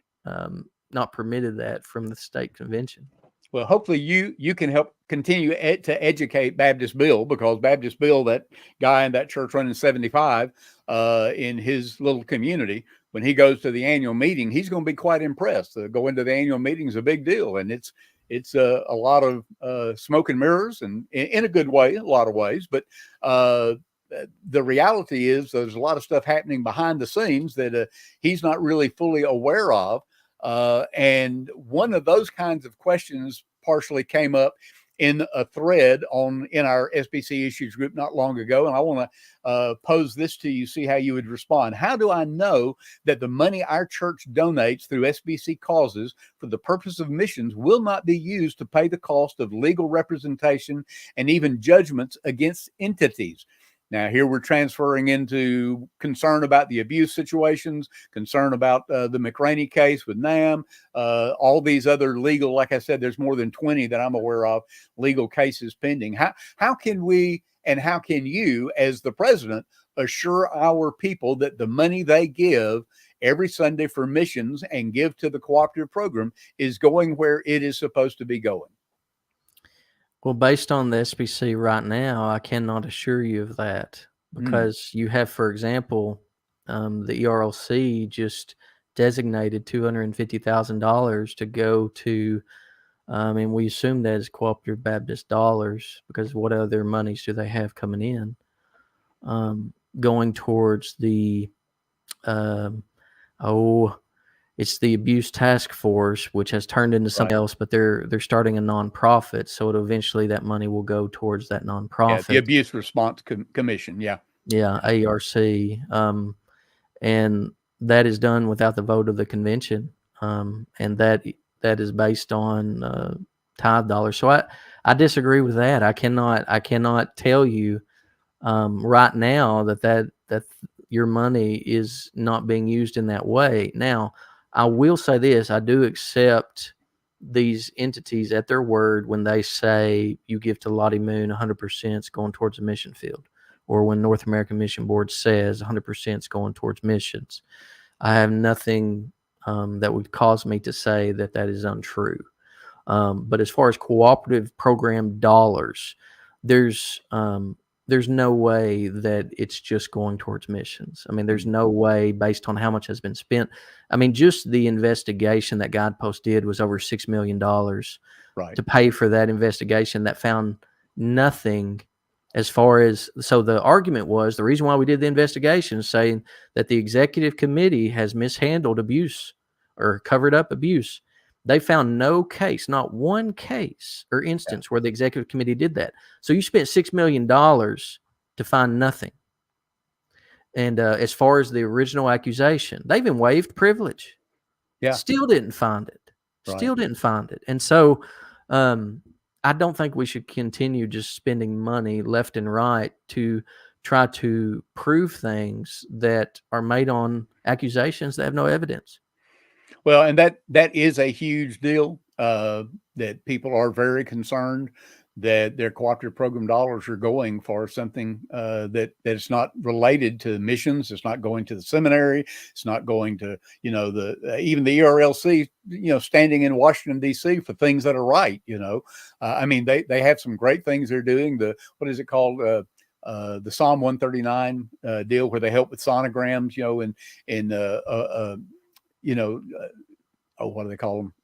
not permitted that from the state convention. Well, hopefully you can help continue to educate Baptist Bill, because Baptist Bill, that guy in that church running 75 in his little community, when he goes to the annual meeting, he's going to be quite impressed. Going to the annual meeting is a big deal, and it's a lot of smoke and mirrors, and in a good way, a lot of ways. But the reality is there's a lot of stuff happening behind the scenes that he's not really fully aware of. And one of those kinds of questions partially came up in a thread in our SBC issues group not long ago. And I want to pose this to you, see how you would respond. How do I know that the money our church donates through SBC causes for the purpose of missions will not be used to pay the cost of legal representation and even judgments against entities? Now, here we're transferring into concern about the abuse situations, concern about the Mccrainey case with NAM, all these other legal, like I said, there's more than 20 that I'm aware of, legal cases pending. How can we, and how can you, as the president, assure our people that the money they give every Sunday for missions and give to the cooperative program is going where it is supposed to be going? Well, based on the SBC right now, I cannot assure you of that, because you have, for example, the ERLC just designated $250,000 to go to, and we assume that is Cooperative Baptist dollars, because what other monies do they have coming in? Going towards the, it's the abuse task force, which has turned into something else, but they're starting a nonprofit. So eventually that money will go towards that nonprofit. Yeah, the Abuse Response Commission. Yeah. Yeah. ARC. And that is done without the vote of the convention. And that is based on tithe dollars. So I disagree with that. I cannot tell you right now that your money is not being used in that way. Now, I will say this: I do accept these entities at their word when they say you give to Lottie Moon 100% is going towards a mission field, or when North American Mission Board says 100% is going towards missions. I have nothing that would cause me to say that that is untrue. But as far as cooperative program dollars, there's no way that it's just going towards missions. I mean, there's no way based on how much has been spent. I mean, just the investigation that Guidepost did was over $6 million to pay for that investigation that found nothing as far as, so the argument was the reason why we did the investigation is saying that the executive committee has mishandled abuse or covered up abuse. They found no case, not one case or instance where the executive committee did that. So you spent $6 million to find nothing. And as far as the original accusation, they even waived privilege. Yeah. Still didn't find it. Still didn't find it. And so I don't think we should continue just spending money left and right to try to prove things that are made on accusations that have no evidence. Well, and that is a huge deal, that people are very concerned that their cooperative program dollars are going for something that it's not related to missions. It's not going to the seminary. It's not going to, even the ERLC, standing in Washington, D.C. for things that are right. I mean, they have some great things they're doing. What is it called? The Psalm 139 deal where they help with sonograms, what do they call them?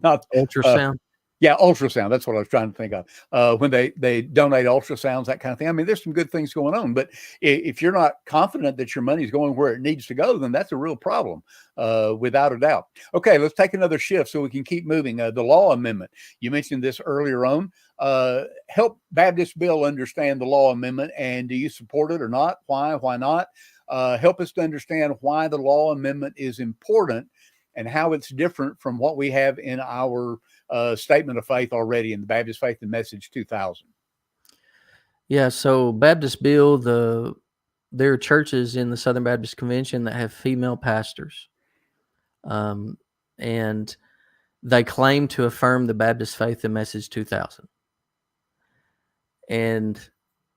Not ultrasound. Yeah, ultrasound. That's what I was trying to think of. When they donate ultrasounds, that kind of thing. I mean, there's some good things going on, but if you're not confident that your money is going where it needs to go, then that's a real problem, without a doubt. Okay, let's take another shift so we can keep moving. The law amendment. You mentioned this earlier on. Help Baptist Bill understand the law amendment, and do you support it or not? Why? Why not? Help us to understand why the law amendment is important and how it's different from what we have in our statement of faith already in the Baptist Faith and Message 2000. Yeah, so Baptist Bill, there are churches in the Southern Baptist Convention that have female pastors, and they claim to affirm the Baptist Faith and Message 2000. And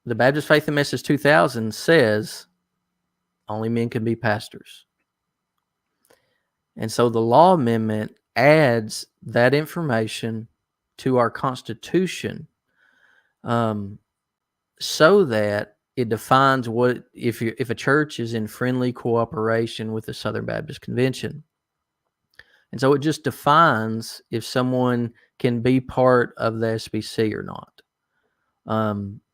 the Baptist Faith and Message 2000 says only men can be pastors. And so the law amendment adds that information to our Constitution, so that it defines what if a church is in friendly cooperation with the Southern Baptist Convention. And so it just defines if someone can be part of the SBC or not.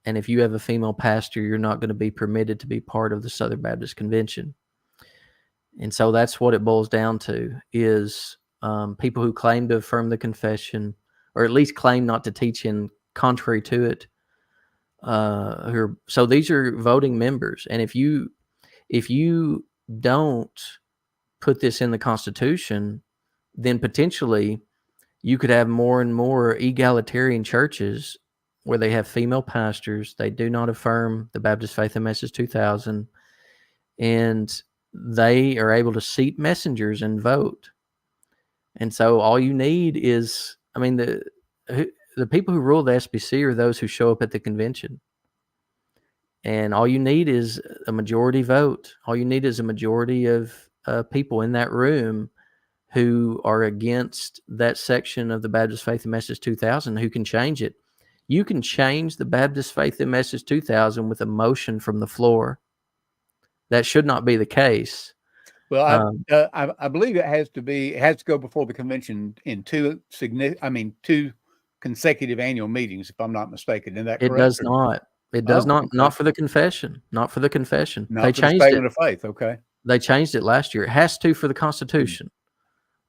And if you have a female pastor, you're not going to be permitted to be part of the Southern Baptist Convention. And so that's what it boils down to is people who claim to affirm the confession, or at least claim not to teach in contrary to it. So these are voting members. And if you don't put this in the Constitution, then potentially you could have more and more egalitarian churches where they have female pastors. They do not affirm the Baptist Faith and Message 2000, and they are able to seat messengers and vote. And so all you need is, I mean, the people who rule the SBC are those who show up at the convention. And all you need is a majority vote. All you need is a majority of people in that room who are against that section of the Baptist Faith and Message 2000 who can change it. You can change the Baptist Faith and Message 2000 with a motion from the floor. That should not be the case. Well, I believe it has to go before the convention in two consecutive annual meetings, if I'm not mistaken. Is that correct? It does not. It does not. Okay. Not for the confession. Not for the confession. They changed the statement of faith. Okay. They changed it last year. It has to for the Constitution.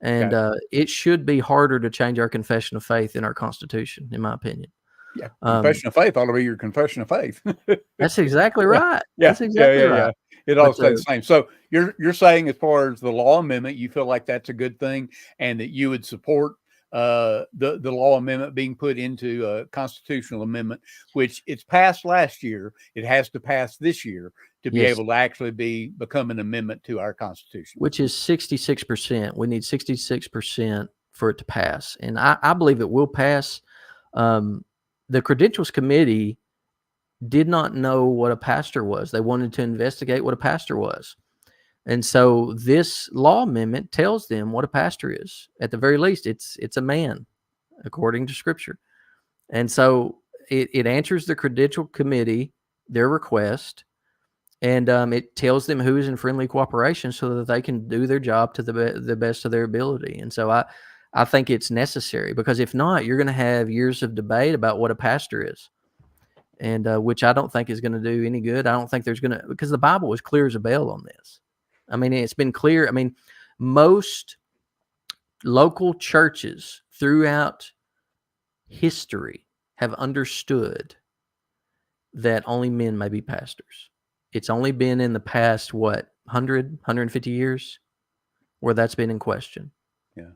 And it should be harder to change our confession of faith in our Constitution, in my opinion. Yeah, confession of faith ought to be your confession of faith. That's exactly right. Yeah, that's exactly right. Yeah. It all stays the same. So you're saying, as far as the law amendment, you feel like that's a good thing, and that you would support the law amendment being put into a constitutional amendment, which it's passed last year. It has to pass this year to be able to actually become an amendment to our Constitution, which is 66%. We need 66% for it to pass, and I believe it will pass. The Credentials Committee did not know what a pastor was. They wanted to investigate what a pastor was. And so this law amendment tells them what a pastor is. At the very least, it's a man, according to Scripture. And so it answers the credential committee, their request, and it tells them who is in friendly cooperation so that they can do their job to the best of their ability. And so I think it's necessary, because if not, you're going to have years of debate about what a pastor is, and which I don't think is going to do any good. I don't think there's going to, because the Bible is clear as a bell on this. I mean, it's been clear. I mean, most local churches throughout history have understood that only men may be pastors. It's only been in the past, 150 years where that's been in question. Yeah.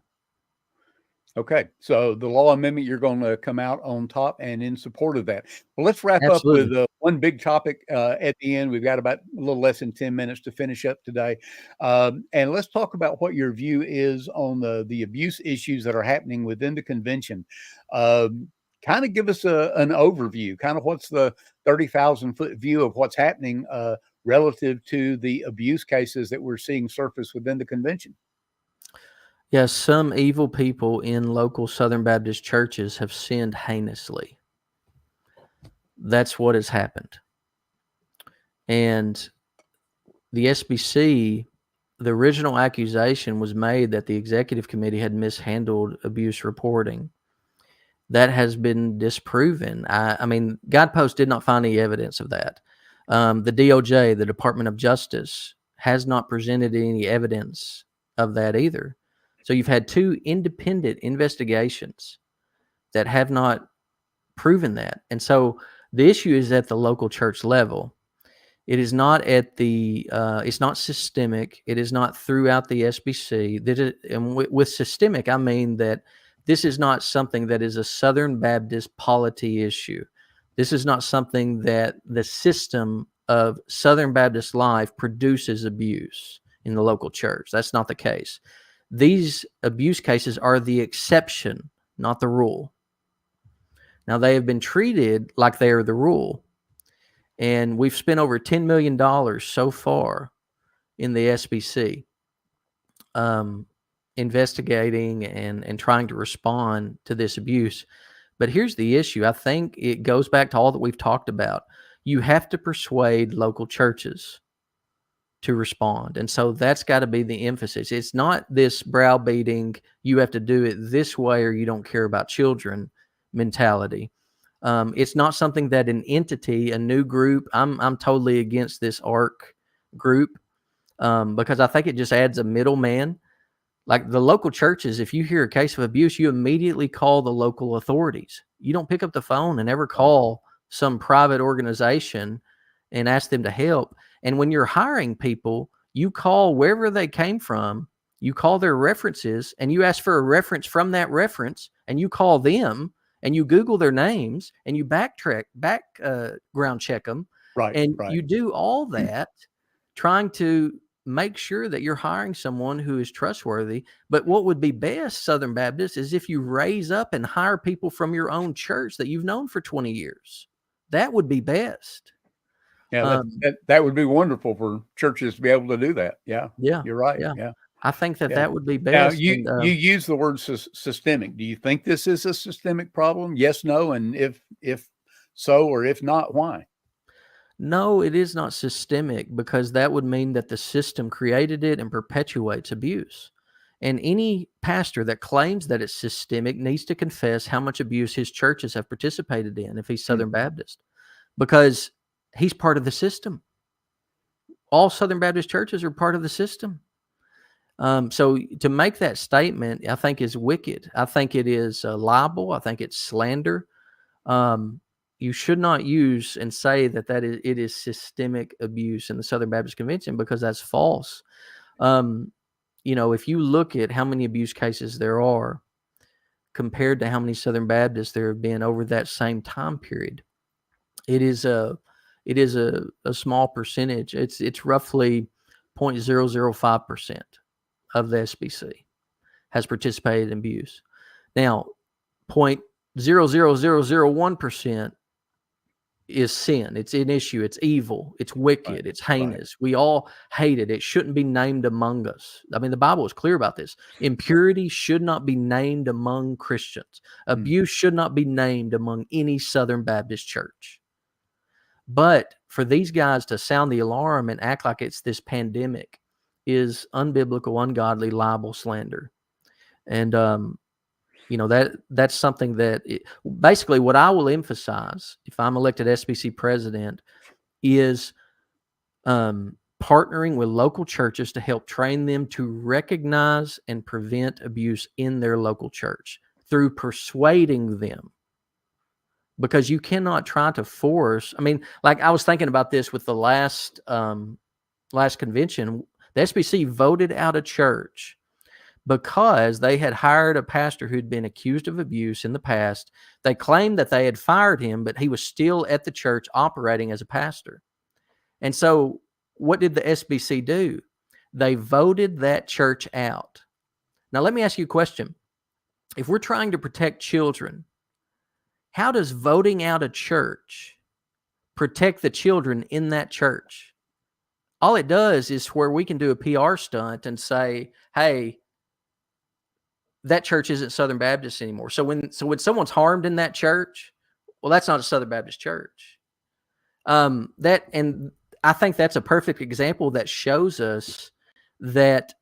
Okay. So the law amendment, you're going to come out on top and in support of that. Well, let's wrap Absolutely. up with one big topic at the end. We've got about a little less than 10 minutes to finish up today. And let's talk about what your view is on the abuse issues that are happening within the convention. Kind of give us an overview, kind of what's the 30,000-foot view of what's happening relative to the abuse cases that we're seeing surface within the convention. Yes, some evil people in local Southern Baptist churches have sinned heinously. That's what has happened. And the SBC, the original accusation was made that the executive committee had mishandled abuse reporting. That has been disproven. I mean, Guidepost did not find any evidence of that. The DOJ, the Department of Justice, has not presented any evidence of that either. So you've had two independent investigations that have not proven that. And so the issue is at the local church level. It is not at the, it's not systemic. It is not throughout the SBC. And with systemic, I mean that this is not something that is a Southern Baptist polity issue. This is not something that the system of Southern Baptist life produces abuse in the local church. That's not the case. These abuse cases are the exception, not the rule. Now, they have been treated like they are the rule. And we've spent over $10 million so far in the SBC investigating and trying to respond to this abuse. But here's the issue. I think it goes back to all that we've talked about. You have to persuade local churches to respond. And so that's got to be the emphasis. It's not this browbeating, you have to do it this way or you don't care about children mentality. It's not something that an entity, a new group, I'm totally against this ARC group because I think it just adds a middleman. Like the local churches, if you hear a case of abuse, you immediately call the local authorities. You don't pick up the phone and ever call some private organization and ask them to help. And when you're hiring people, you call wherever they came from, you call their references, and you ask for a reference from that reference, and you call them, and you Google their names, and you background check them. Right. And right. you do all that trying to make sure that you're hiring someone who is trustworthy. But what would be best, Southern Baptist, is if you raise up and hire people from your own church that you've known for 20 years. That would be best. Yeah, that would be wonderful for churches to be able to do that. Yeah, yeah, you're right. Yeah, yeah. I think that Yeah. that would be Now, best. you use the word systemic. Do you think this is a systemic problem? Yes, no, and if so, or if not, why? No, it is not systemic, because that would mean that the system created it and perpetuates abuse. And any pastor that claims that it's systemic needs to confess how much abuse his churches have participated in if he's Southern Baptist, because he's part of the system. All Southern Baptist churches are part of the system. So to make that statement, I think is wicked. I think it is libel. I think it's slander. You should not use and say that it is systemic abuse in the Southern Baptist Convention, because that's false. If you look at how many abuse cases there are compared to how many Southern Baptists there have been over that same time period, it is a small percentage. It's roughly 0.005% of the SBC has participated in abuse. Now, 0.00001% is sin. It's an issue. It's evil. It's wicked. Right. It's heinous. We all hate it. It shouldn't be named among us. I mean, the Bible is clear about this. Impurity should not be named among Christians. Abuse should not be named among any Southern Baptist church. But for these guys to sound the alarm and act like it's this pandemic is unbiblical, ungodly, libel, slander. And, that's something that basically what I will emphasize if I'm elected SBC president is partnering with local churches to help train them to recognize and prevent abuse in their local church through persuading them. Because you cannot try to force. I mean, like I was thinking about this with the last convention. The SBC voted out a church because they had hired a pastor who'd been accused of abuse in the past. They claimed that they had fired him, but he was still at the church operating as a pastor. And so what did the SBC do? They voted that church out. Now, let me ask you a question. If we're trying to protect children, how does voting out a church protect the children in that church? All it does is where we can do a PR stunt and say, hey, that church isn't Southern Baptist anymore. So when someone's harmed in that church, well, that's not a Southern Baptist church. And I think that's a perfect example that shows us that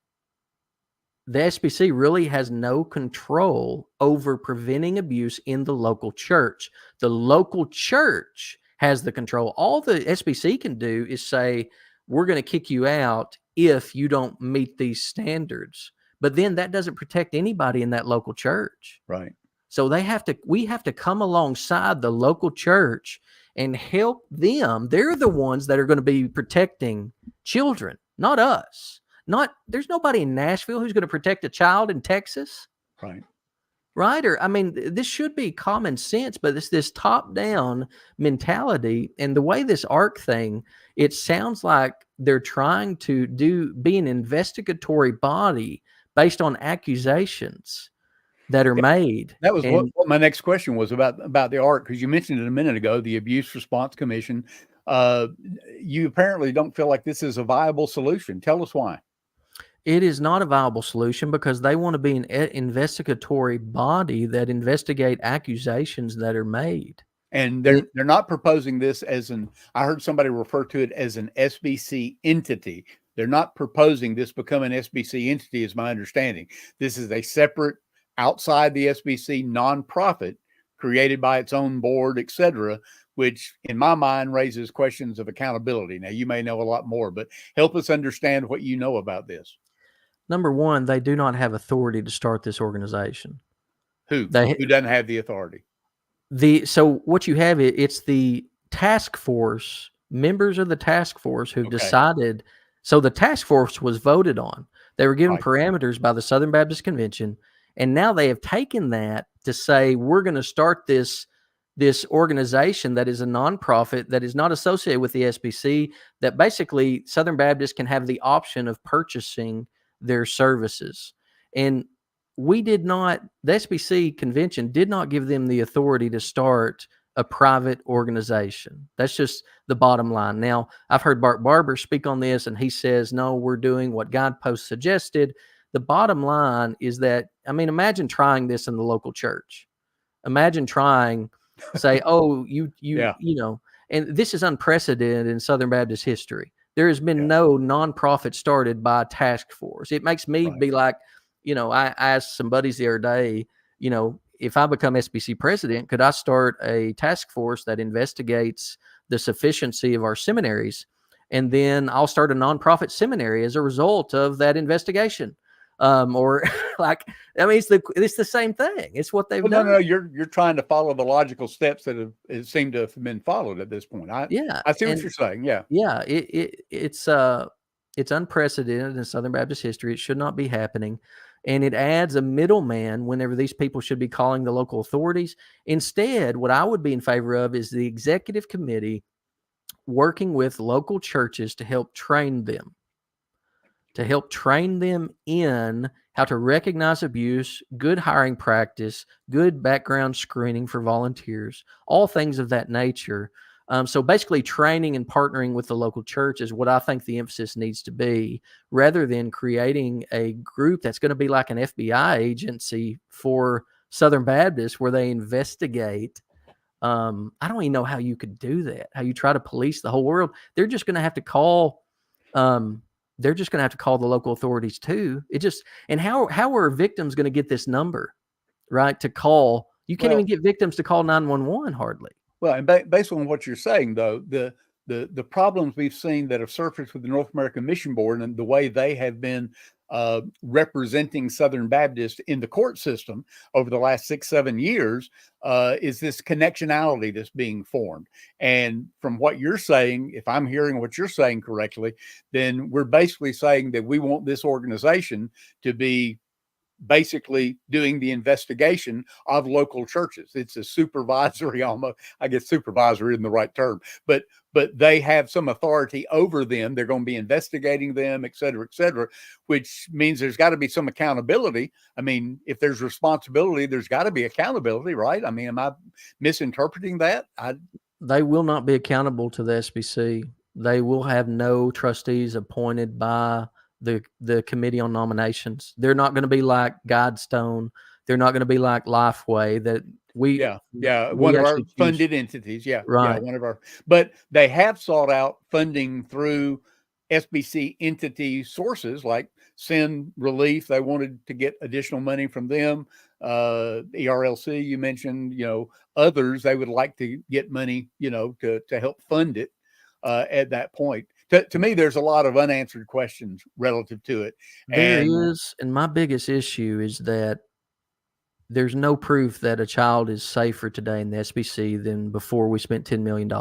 the SBC really has no control over preventing abuse in the local church. The local church has the control. All the SBC can do is say, we're going to kick you out if you don't meet these standards. But then that doesn't protect anybody in that local church. Right. So we have to come alongside the local church and help them. They're the ones that are going to be protecting children, not us. There's nobody in Nashville who's going to protect a child in Texas. Right. Right? Or, I mean, this should be common sense, but it's this top-down mentality. And the way this ARC thing, it sounds like they're trying to be an investigatory body based on accusations that are made. That was what my next question was about the ARC, because you mentioned it a minute ago, the Abuse Response Commission. You apparently don't feel like this is a viable solution. Tell us why. It is not a viable solution because they want to be an investigatory body that investigate accusations that are made. And they're not proposing this I heard somebody refer to it as an SBC entity. They're not proposing this become an SBC entity, is my understanding. This is a separate, outside the SBC nonprofit created by its own board, etc., which in my mind raises questions of accountability. Now, you may know a lot more, but help us understand what you know about this. Number one, they do not have authority to start this organization. Who doesn't have the authority? So what you have, it's the task force, members of the task force who've decided. So the task force was voted on. They were given parameters by the Southern Baptist Convention, and now they have taken that to say, we're going to start this organization that is a nonprofit that is not associated with the SBC, that basically Southern Baptists can have the option of purchasing their services. And the SBC convention did not give them the authority to start a private organization. That's just the bottom line. Now, I've heard Bart Barber speak on this, and he says, no, we're doing what Guidepost suggested. The bottom line is that, I mean, imagine trying this in the local church. Imagine trying, say, oh, you know, and this is unprecedented in Southern Baptist history. There has been no nonprofit started by a task force. It makes me be like, I asked some buddies the other day, if I become SBC president, could I start a task force that investigates the sufficiency of our seminaries? And then I'll start a nonprofit seminary as a result of that investigation. It's the same thing. It's what they've done. No, you're trying to follow the logical steps that have seemed to have been followed at this point. I see what you're saying. Yeah. Yeah. It's unprecedented in Southern Baptist history. It should not be happening. And it adds a middleman whenever these people should be calling the local authorities. Instead, what I would be in favor of is the executive committee working with local churches to help train them in how to recognize abuse, good hiring practice, good background screening for volunteers, all things of that nature. So basically training and partnering with the local church is what I think the emphasis needs to be, rather than creating a group that's going to be like an FBI agency for Southern Baptists where they investigate. I don't even know how you could do that, how you try to police the whole world. They're just going to have to call, they're just going to have to call the local authorities too. And how are victims going to get this number, right? To call, you can't even get victims to call 911 hardly. Well, and based on what you're saying, though, the problems we've seen that have surfaced with the North American Mission Board and the way they have been representing Southern Baptists in the court system over the last 6-7 years is this connectionality that's being formed. And from what you're saying, if I'm hearing what you're saying correctly, then we're basically saying that we want this organization to be basically doing the investigation of local churches. It's a supervisory, almost, I guess supervisory isn't the right term, but they have some authority over them. They're going to be investigating them, et cetera, which means there's got to be some accountability. I mean, if there's responsibility, there's got to be accountability, right? I mean, am I misinterpreting that? They will not be accountable to the SBC. They will have no trustees appointed by the committee on nominations. They're not going to be like Guidestone. They're not going to be like Lifeway that we one of our funded entities. Right. One of our, but they have sought out funding through SBC entity sources like Sin Relief. They wanted to get additional money from them. ERLC, you mentioned, others, they would like to get money, to help fund it at that point. To me, there's a lot of unanswered questions relative to it. There is, and my biggest issue is that there's no proof that a child is safer today in the SBC than before we spent $10 million.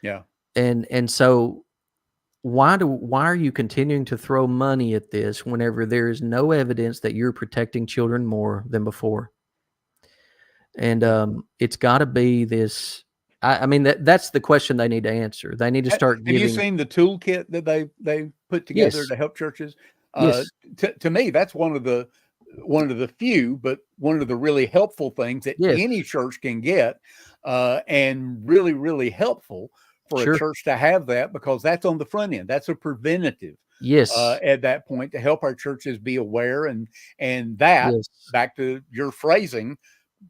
Yeah. And so why are you continuing to throw money at this whenever there is no evidence that you're protecting children more than before? And it's got to be this. I mean, that's the question they need to answer. They need to start giving. Have you seen the toolkit that they put together to help churches? Yes. To me, that's one of the few, but one of the really helpful things that any church can get, and really, really helpful for a church to have that, because that's on the front end. That's a preventative. Yes. At that point, to help our churches be aware, and that back to your phrasing,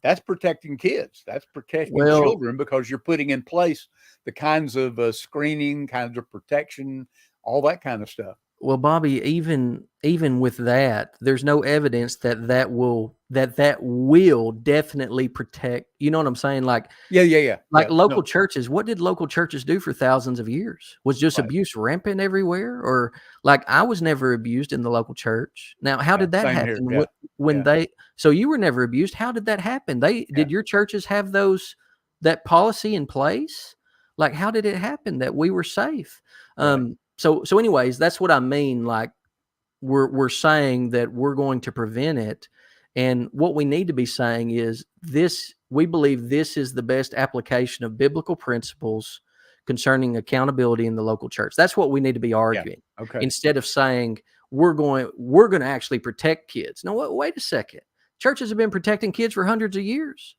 that's protecting kids. That's protecting children, because you're putting in place the kinds of screening, kinds of protection, all that kind of stuff. Well, Bobby, even with that, there's no evidence that will definitely protect. You know what I'm saying? Like, local churches. What did local churches do for thousands of years? Was just abuse rampant everywhere? Or like, I was never abused in the local church. Now, how did that happen? So you were never abused. How did that happen? Did your churches have that policy in place? Like, how did it happen that we were safe? So anyways, that's what I mean. Like, we're saying that we're going to prevent it. And what we need to be saying is we believe this is the best application of biblical principles concerning accountability in the local church. That's what we need to be arguing. Yeah. Okay. Instead of saying we're going to actually protect kids. No, wait a second. Churches have been protecting kids for hundreds of years.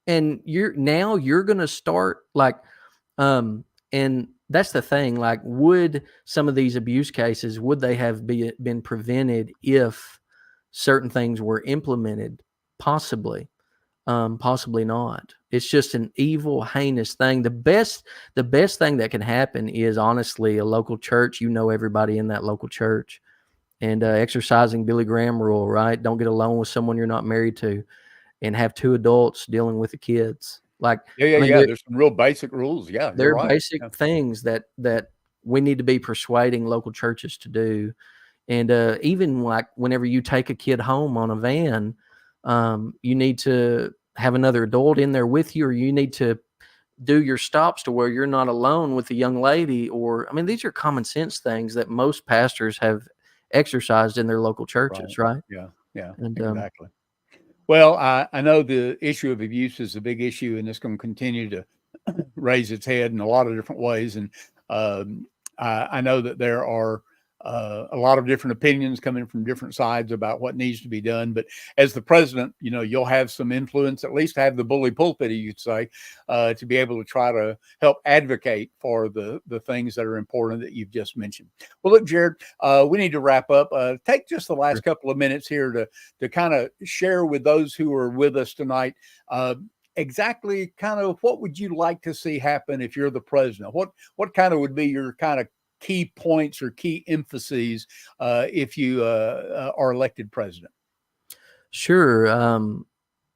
And you're going to start like, and that's the thing. Like, would some of these abuse cases, would they have been prevented if certain things were implemented? Possibly, possibly not. It's just an evil, heinous thing. The best thing that can happen is honestly a local church. Everybody in that local church, and exercising Billy Graham rule, right? Don't get alone with someone you're not married to, and have two adults dealing with the kids. Like, there's some real basic rules. Yeah, there are basic things that we need to be persuading local churches to do. And even like whenever you take a kid home on a van, you need to have another adult in there with you, or you need to do your stops to where you're not alone with a young lady. Or, I mean, these are common sense things that most pastors have exercised in their local churches, right? Yeah, and, exactly. Well, I know the issue of abuse is a big issue, and it's going to continue to raise its head in a lot of different ways. And I know that there are a lot of different opinions coming from different sides about what needs to be done. But as the president, you'll have some influence, at least have the bully pulpit, you'd say, to be able to try to help advocate for the things that are important that you've just mentioned. Well, look, Jared, we need to wrap up. Take just the last couple of minutes here to kind of share with those who are with us tonight, exactly kind of what would you like to see happen if you're the president? What kind of would be your kind of key points or key emphases if you are elected president? Sure.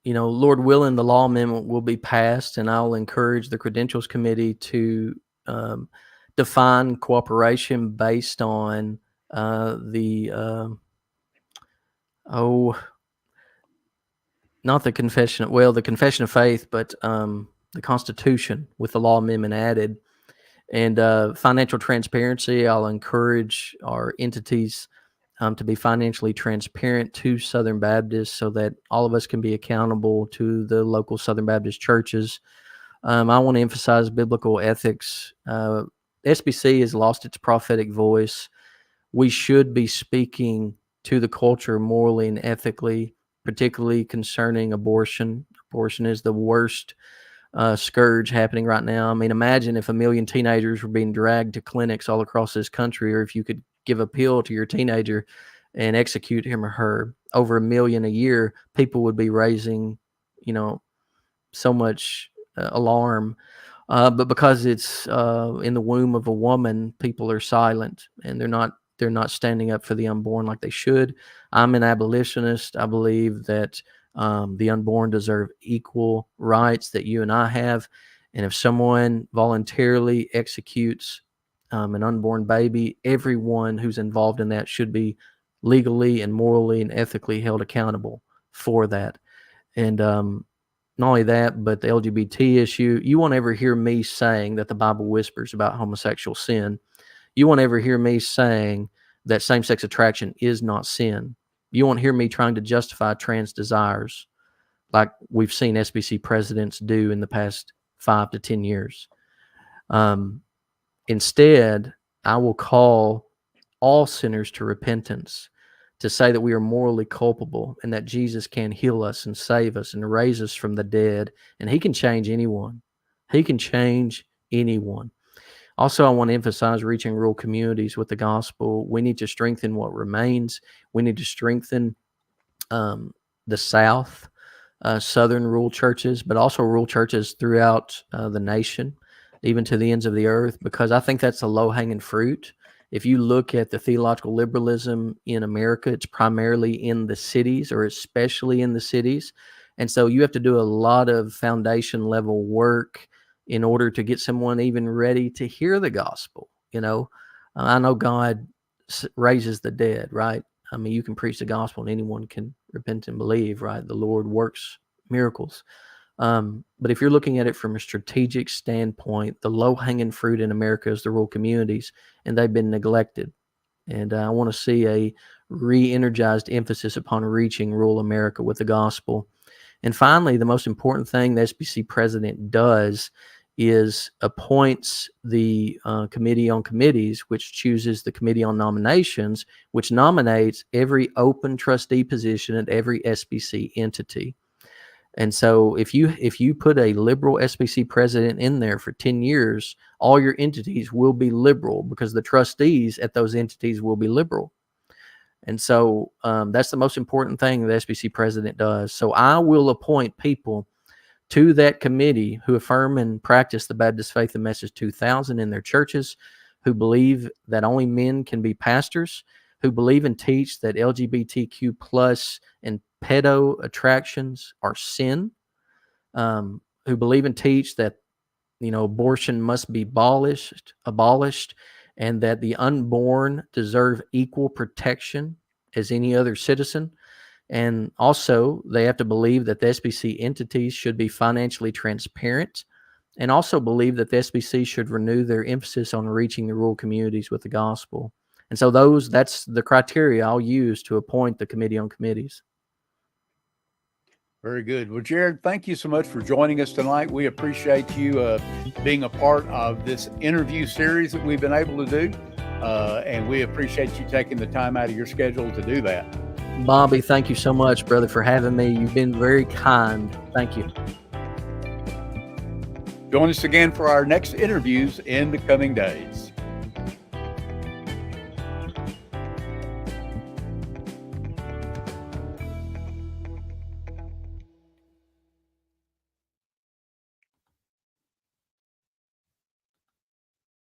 Lord willing, the law amendment will be passed, and I'll encourage the Credentials Committee to define cooperation based on not the the Confession of Faith, but the Constitution with the law amendment added. And financial transparency, I'll encourage our entities to be financially transparent to Southern Baptists so that all of us can be accountable to the local Southern Baptist churches. I want to emphasize biblical ethics. SBC has lost its prophetic voice. We should be speaking to the culture morally and ethically, particularly concerning abortion. Abortion is the worst scourge happening right now. I mean, imagine if 1 million teenagers were being dragged to clinics all across this country, or if you could give a pill to your teenager and execute him or her. Over 1 million a year, people would be raising, so much alarm. But because it's in the womb of a woman, people are silent, and they're not standing up for the unborn like they should. I'm an abolitionist. I believe that the unborn deserve equal rights that you and I have. And if someone voluntarily executes an unborn baby, everyone who's involved in that should be legally and morally and ethically held accountable for that. And not only that, but the LGBT issue, you won't ever hear me saying that the Bible whispers about homosexual sin. You won't ever hear me saying that same-sex attraction is not sin. You won't hear me trying to justify trans desires like we've seen SBC presidents do in the past 5 to 10 years. Instead, I will call all sinners to repentance, to say that we are morally culpable and that Jesus can heal us and save us and raise us from the dead. And he can change anyone. He can change anyone. Also, I want to emphasize reaching rural communities with the gospel. We need to strengthen what remains. We need to strengthen the South, Southern rural churches, but also rural churches throughout the nation, even to the ends of the earth, because I think that's a low-hanging fruit. If you look at the theological liberalism in America, it's primarily in the cities, or especially in the cities. And so you have to do a lot of foundation level work in order to get someone even ready to hear the gospel. I know God raises the dead, right? I mean, you can preach the gospel and anyone can repent and believe, right? The Lord works miracles. But if you're looking at it from a strategic standpoint, the low-hanging fruit in America is the rural communities, and they've been neglected. And I want to see a re-energized emphasis upon reaching rural America with the gospel. And finally, the most important thing the SBC president does is appoints the Committee on Committees, which chooses the Committee on Nominations, which nominates every open trustee position at every SBC entity. And so if you put a liberal SBC president in there for 10 years, all your entities will be liberal because the trustees at those entities will be liberal. And so that's the most important thing the SBC president does. So I will appoint people to that committee who affirm and practice the Baptist Faith and Message 2000 in their churches, who believe that only men can be pastors, who believe and teach that LGBTQ plus and pedo attractions are sin, who believe and teach that abortion must be abolished, and that the unborn deserve equal protection as any other citizen. And also, they have to believe that the SBC entities should be financially transparent, and also believe that the SBC should renew their emphasis on reaching the rural communities with the gospel. And so that's the criteria I'll use to appoint the Committee on Committees. Very good. Well, Jared, thank you so much for joining us tonight. We appreciate you being a part of this interview series that we've been able to do. And we appreciate you taking the time out of your schedule to do that. Bobby, thank you so much, brother, for having me. You've been very kind. Thank you. Join us again for our next interviews in the coming days.